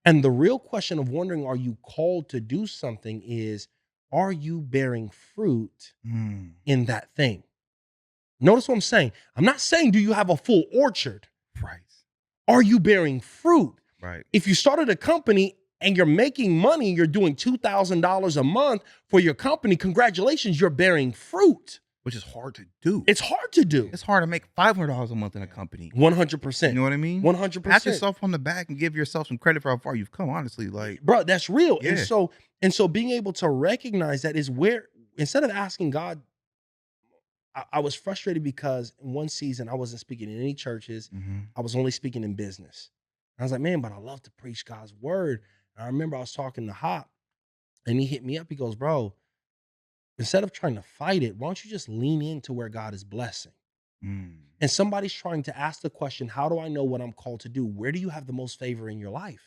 And the real question of wondering, are you called to do something, is, are you bearing fruit Mm. in that thing? Notice what I'm saying. I'm not saying, do you have a full orchard? Right. Are you bearing fruit? Right. If you started a company and you're making money, you're doing $2,000 a month for your company, congratulations, you're bearing fruit. Which is hard to do. It's hard to do. It's hard to make $500 a month in a company. 100%. You know what I mean? 100%. Pat yourself on the back and give yourself some credit for how far you've come, honestly. Like, bro, that's real. Yeah. And so being able to recognize that is where, instead of asking God, I was frustrated because in one season I wasn't speaking in any churches. I was only speaking in business. I was like, man, but I love to preach God's word. And I remember I was talking to Hop and he hit me up. He goes, bro, instead of trying to fight it, why don't you just lean into where God is blessing? And somebody's trying to ask the question, how do I know what I'm called to do? Where do you have the most favor in your life?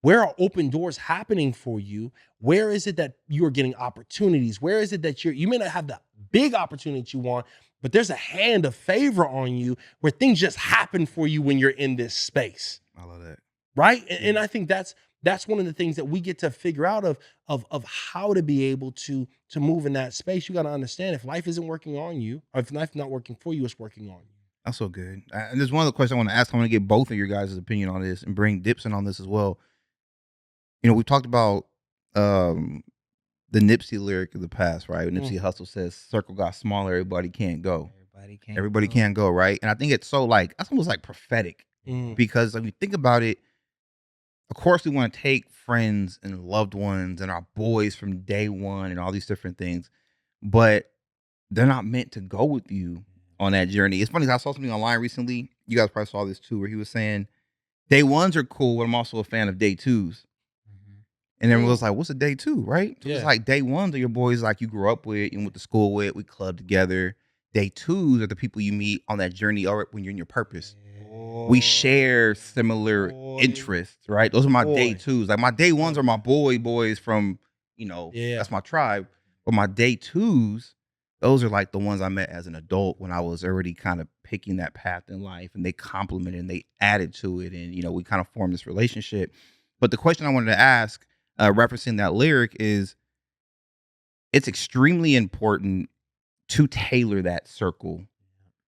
Where are open doors happening for you? Where is it that you're getting opportunities? Where is it that you may not have the big opportunity you want, but there's a hand of favor on you where things just happen for you when you're in this space. I love that. Right? And I think that's one of the things that we get to figure out of how to be able to move in that space. You got to understand, if life isn't working on you, or if life's not working for you, it's working on you. That's so good. And there's one other question I want to ask. I want to get both of your guys' opinion on this and bring Dipson on this as well. You know, we talked about the Nipsey lyric of the past, right? Nipsey Hussle says, circle got smaller, everybody can't go. Everybody can't go, right? And I think it's so like, that's almost like prophetic. Because when you think about it, of course we want to take friends and loved ones and our boys from day one and all these different things, but they're not meant to go with you on that journey. It's funny, I saw something online recently. You guys probably saw this too, where he was saying, day ones are cool, but I'm also a fan of day twos. And everyone was like, what's a day two, right? So it's like day ones are your boys like you grew up with, you went to school with, we clubbed together. Day twos are the people you meet on that journey or when you're in your purpose. We share similar interests, right? Those are my day twos. Like my day ones are my boys from, you know, that's my tribe. But my day twos, those are like the ones I met as an adult when I was already kind of picking that path in life, and they complemented and they added to it. And, you know, we kind of formed this relationship. But the question I wanted to ask, referencing that lyric, is it's extremely important to tailor that circle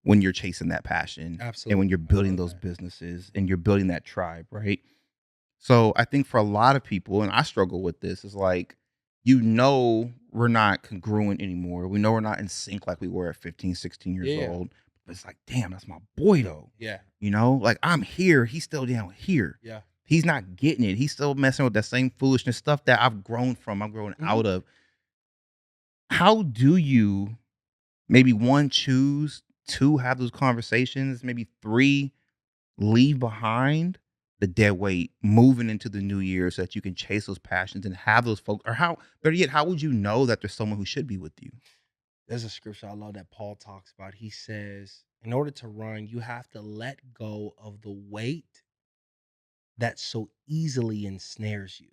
when you're chasing that passion. Absolutely. And when you're building those businesses and you're building that tribe, right? So I think for a lot of people, and I struggle with this, is like, you know, we're not congruent anymore. We know we're not in sync like we were at 15, 16 years old. But it's like, damn, that's my boy though. Yeah. You know, like I'm here, he's still down here. Yeah. He's not getting it. He's still messing with that same foolishness stuff that I've grown from, I'm growing out of. How do you, maybe one, choose, two, have those conversations, maybe three, leave behind the dead weight moving into the new year so that you can chase those passions and have those folks? Or how, better yet, how would you know that there's someone who should be with you? There's a scripture I love that Paul talks about. He says, in order to run, you have to let go of the weight that so easily ensnares you.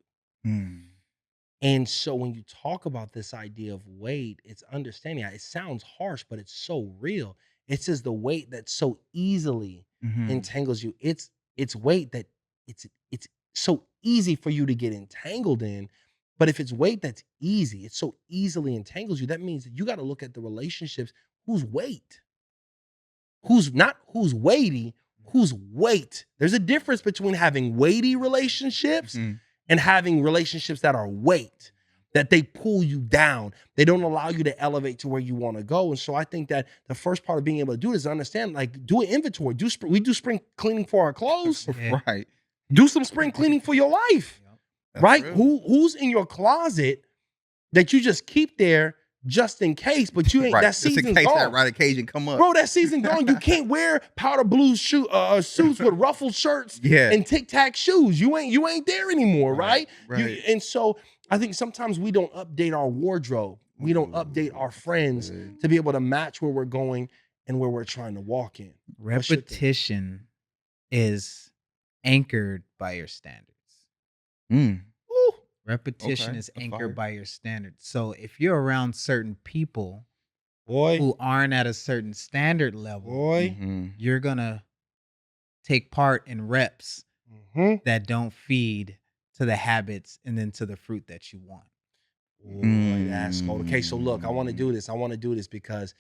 And so when you talk about this idea of weight, it's understanding. It sounds harsh, but it's so real. It says the weight that so easily entangles you. It's weight that it's so easy for you to get entangled in. But if it's weight that's easy, it so easily entangles you, that means that you got to look at the relationships whose weight, who's weighty, whose weight. There's a difference between having weighty relationships and having relationships that are weight, that they pull you down. They don't allow you to elevate to where you want to go. And so I think that the first part of being able to do it is understand, like, do an inventory. We do spring cleaning for our clothes. Right. Do some spring cleaning for your life. That's right? real. Who's in your closet that you just keep there just in case, but you ain't, that Just in season's case gone. that right occasion come up. Bro, that season gone. You can't wear powder blue suits with ruffled shirts and Tic Tac shoes. You ain't there anymore, right? And so I think sometimes we don't update our wardrobe. We don't update our friends to be able to match where we're going and where we're trying to walk in. Repetition is anchored by your standards. Repetition is anchored by your standards. So if you're around certain people who aren't at a certain standard level, you're going to take part in reps that don't feed to the habits and then to the fruit that you want. That's cold. Okay, so look, I want to do this. I want to do this because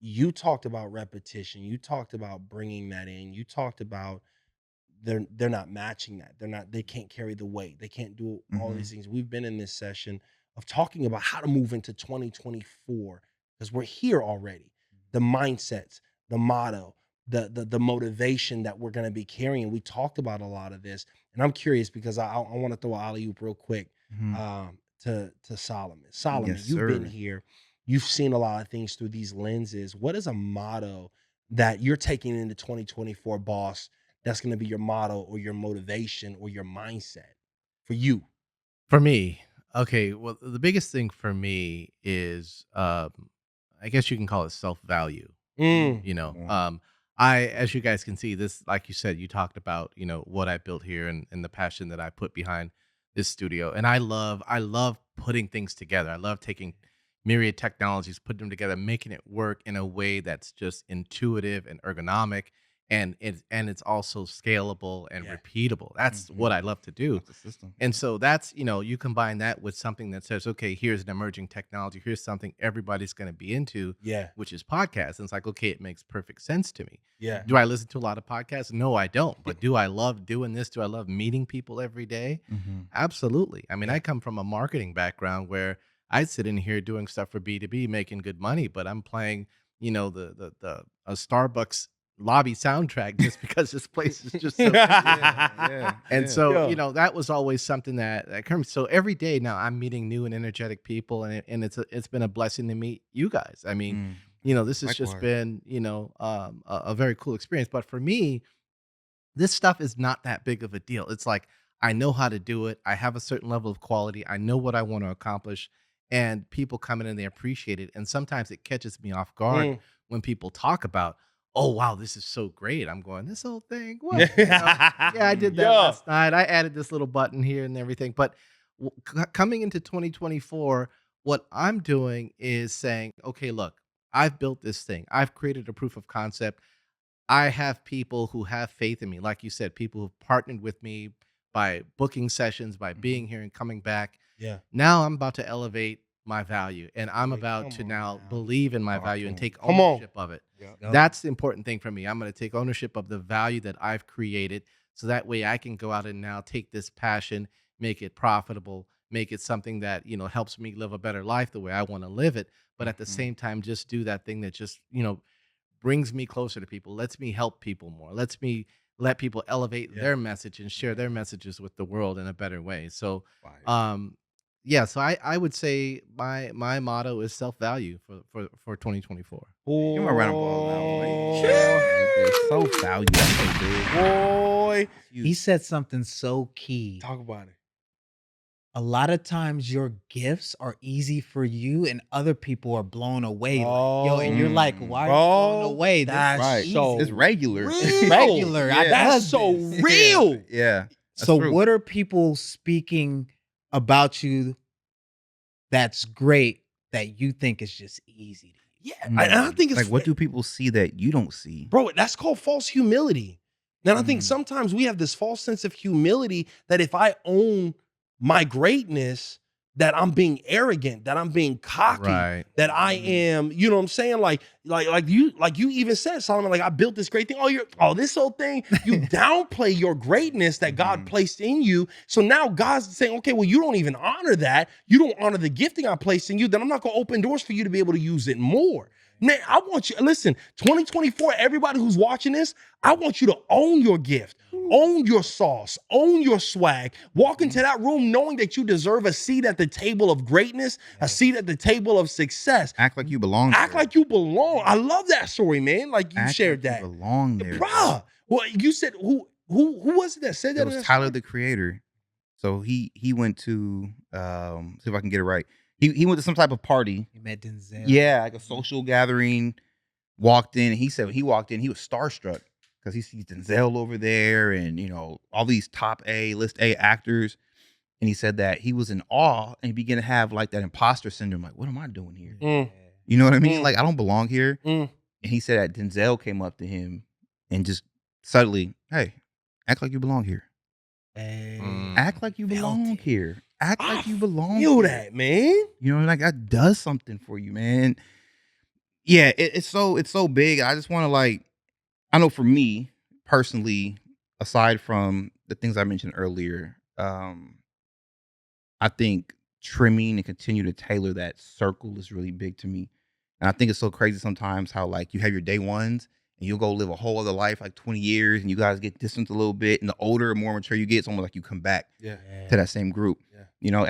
you talked about repetition. You talked about bringing that in. You talked about they're not matching that. They can't carry the weight. They can't do all Mhm. these things. We've been in this session of talking about how to move into 2024 because we're here already. The mindsets, the motto, the motivation that we're going to be carrying. We talked about a lot of this, and I'm curious because I want to throw an alley oop real quick Mhm. to Solomon. Solomon, Yes, you've been sir. here. You've seen a lot of things through these lenses. What is a motto that you're taking into 2024, boss? That's going to be your motto or your motivation or your mindset for you. For me, okay, well, the biggest thing for me is, I guess you can call it self value. Mm. You Come know, on. as you guys can see, this, like you said, you talked about, what I built here and the passion that I put behind this studio. And I love putting things together. I love taking myriad technologies, putting them together, making it work in a way that's just intuitive and ergonomic. And it's also scalable and Yeah. repeatable. That's what Mhm. I love to do. That's the system. And so that's, you combine that with something that says, okay, here's an emerging technology. Here's something everybody's going to be into, Yeah. which is podcasts. And it's like, okay, it makes perfect sense to me. Yeah. Do I listen to a lot of podcasts? No, I don't. But do I love doing this? Do I love meeting people every day? Mhm. Absolutely. I mean, Yeah. I come from a marketing background where I sit in here doing stuff for B2B, making good money, but I'm playing, the a Starbucks lobby soundtrack just because this place is just so Yeah, yeah, and yeah. so, Yeah. that was always something that comes. So every day now I'm meeting new and energetic people, and it's been a blessing to meet you guys. I mean, Mm. this has just Likewise. been, a very cool experience. But for me, this stuff is not that big of a deal. It's like I know how to do it. I have a certain level of quality. I know what I want to accomplish, and people come in and they appreciate it. And sometimes it catches me off guard Mm. when people talk about, "Oh wow, this is so great." I'm going, "This whole thing, what?" Yeah, I Yeah. did that last night. I added this little button here and everything. But coming into 2024, what I'm doing is saying, okay, look, I've built this thing. I've created a proof of concept. I have people who have faith in me. Like you said, people who've partnered with me by booking sessions, by being Mhm. here and coming back. Yeah. Now I'm about to elevate my value, and I'm Boy, about come to on now now. believe in my Talk value to and 'em. take Come on. ownership of it. Yep. Go. That's the important thing for me. I'm going to take ownership of the value that I've created, so that way I can go out and now take this passion, make it profitable, make it something that, helps me live a better life the way I want to live it. But at the Mhm. same time, just do that thing that just, brings me closer to people, lets me help people more, lets me let people elevate Yeah. their message and share their messages with the world in a better way. So, Fire. yeah, so I would say my motto is self value for 2024. Give him a round of applause, Al. Like this. So value. That's so big. Boy. It's He huge. said something so key. Talk about it. A lot of times your gifts are easy for you and other people are blown away. Like, yo, and you're like, Mm. why are you blown Bro, away? This that's Right. is so easy. It's regular. real. Regular. I Yeah. That's does so this. real. Yeah. That's So true. what are people speaking about you that's great that you think is just easy to you? Yeah. And I think it's like, what do people see that you don't see? bro, that's called false humility. And I think Mm. sometimes we have this false sense of humility that if I own my greatness, that I'm being arrogant, that I'm being cocky, Right. that I am, you know what I'm saying? Like you even said, Solomon, like I built this great thing. This whole thing, you downplay your greatness that God Mhm. placed in you. So now God's saying, okay, well, you don't even honor that. You don't honor the gifting I placed in you, then I'm not gonna open doors for you to be able to use it more. Man, I want you, listen, 2024, everybody who's watching this, I want you to own your gift, own your sauce, own your swag. Walk into that room knowing that you deserve a seat at the table of greatness, a seat at the table of success. Act like you belong. Act there. like you belong. I love that story, man. Like you Act shared like that. you belong there. Bruh. Well, you said who was it that said It that? was in that Tyler story? the Creator. So he went to see if I can get it right. He went to some type of party. You met Denzel. Yeah, like a social gathering. Walked in, and he said when he walked in, he was starstruck because he sees Denzel over there, and all these top list A actors. And he said that he was in awe, and he began to have like that imposter syndrome, like, what am I doing here? Mm. You know what I mean? Mm. Like, I don't belong here. Mm. And he said that Denzel came up to him and just subtly, hey, act like you belong here. Hey. Act like you Felt belong it. here. Act like you belong Feel here. that, man. Like that does something for you, man. Yeah, it's so big. I just want to like, I know for me personally, aside from the things I mentioned earlier, I think trimming and continue to tailor that circle is really big to me. And I think it's so crazy sometimes how like you have your day ones and you'll go live a whole other life, like 20 years, and you guys get distant a little bit. And the older and more mature you get, it's almost like you come back Yeah. to that same group. Yeah. You know,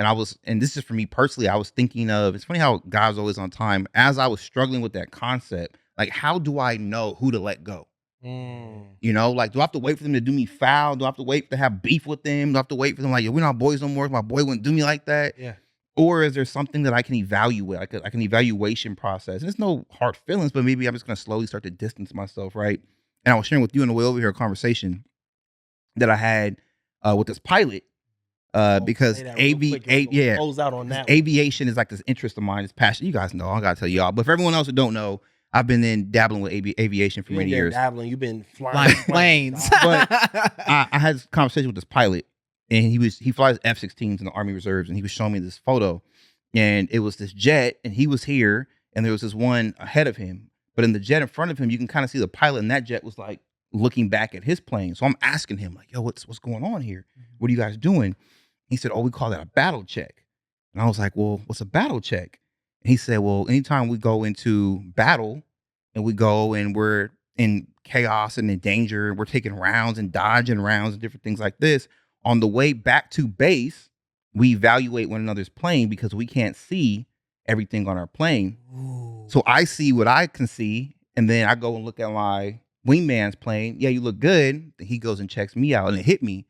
and this is for me personally, I was thinking of, it's funny how God's always on time. As I was struggling with that concept, like, how do I know who to let go? You know, like, do I have to wait for them to do me foul? Do I have to wait to have beef with them? Do I have to wait for them like, yo, we're not boys no more? My boy wouldn't do me like that. Yeah. Or is there something that I can evaluate, like an evaluation process? And it's no hard feelings, but maybe I'm just going to slowly start to distance myself, right? And I was sharing with you on the way over here a conversation that I had with this pilot because Say that real quick, and we'll close out on that one. aviation is like this interest of mine, this passion. You guys know, I got to tell y'all. But for everyone else who don't know, I've been in dabbling with aviation for You many ain't been years. dabbling, you've been Flying flying planes. But I had this conversation with this pilot, and he flies F-16s in the Army Reserves, and he was showing me this photo, and it was this jet, and he was here, and there was this one ahead of him, but in the jet in front of him, you can kind of see the pilot, and that jet was like looking back at his plane. So I'm asking him like, "Yo, what's going on here? What are you guys doing?" He said, "Oh, we call that a battle check," and I was like, "Well, what's a battle check?" And he said, "Well, anytime we go into battle, and we go and we're in chaos and in danger, we're taking rounds and dodging rounds and different things like this. On the way back to base, we evaluate one another's plane because we can't see everything on our plane. So I see what I can see, and then I go and look at my wingman's plane. Yeah, you look good." Then he goes and checks me out, and it hit me.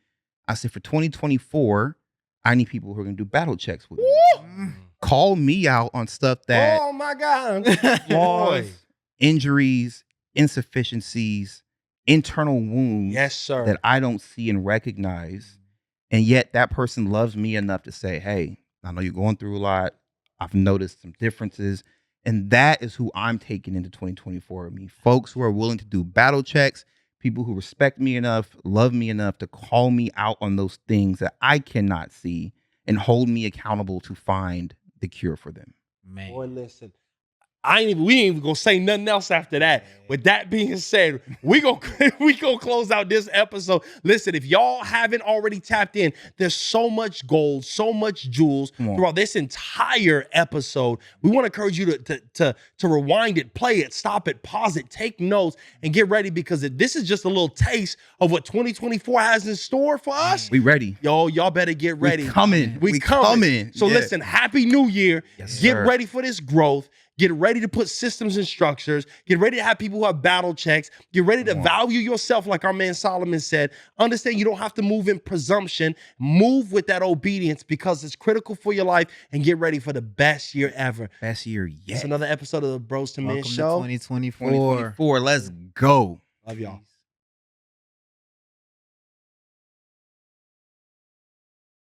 I said, for 2024, I need people who are going to do battle checks with me. Call me out on stuff that Oh my God. flaws, Boy. injuries, insufficiencies, internal wounds Yes, sir. that I don't see and recognize. And yet that person loves me enough to say, "Hey, I know you're going through a lot. I've noticed some differences." And that is who I'm taking into 2024 with me. Folks who are willing to do battle checks, people who respect me enough, love me enough to call me out on those things that I cannot see and hold me accountable to find the cure for them. Man. Boy, listen. We ain't even gonna say nothing else after that. With that being said, we gonna close out this episode. Listen, if y'all haven't already tapped in, there's so much gold, so much jewels Come on. throughout this entire episode. We want to encourage you to rewind it, play it, stop it, pause it, take notes, and get ready because this is just a little taste of what 2024 has in store for us. We ready. Yo, y'all better get ready. We coming. We coming. So Yeah. listen, Happy New Year. Yes, Get sir. ready for this growth. Get ready to put systems and structures. Get ready to have people who have battle checks. Get ready to Come on. value yourself, like our man Solomon said. Understand you don't have to move in presumption. Move with that obedience because it's critical for your life. And get ready for the best year ever. Best year It's yet. another episode of the Bros to Men Welcome to Show. 2024. 2024. Let's go. Love y'all.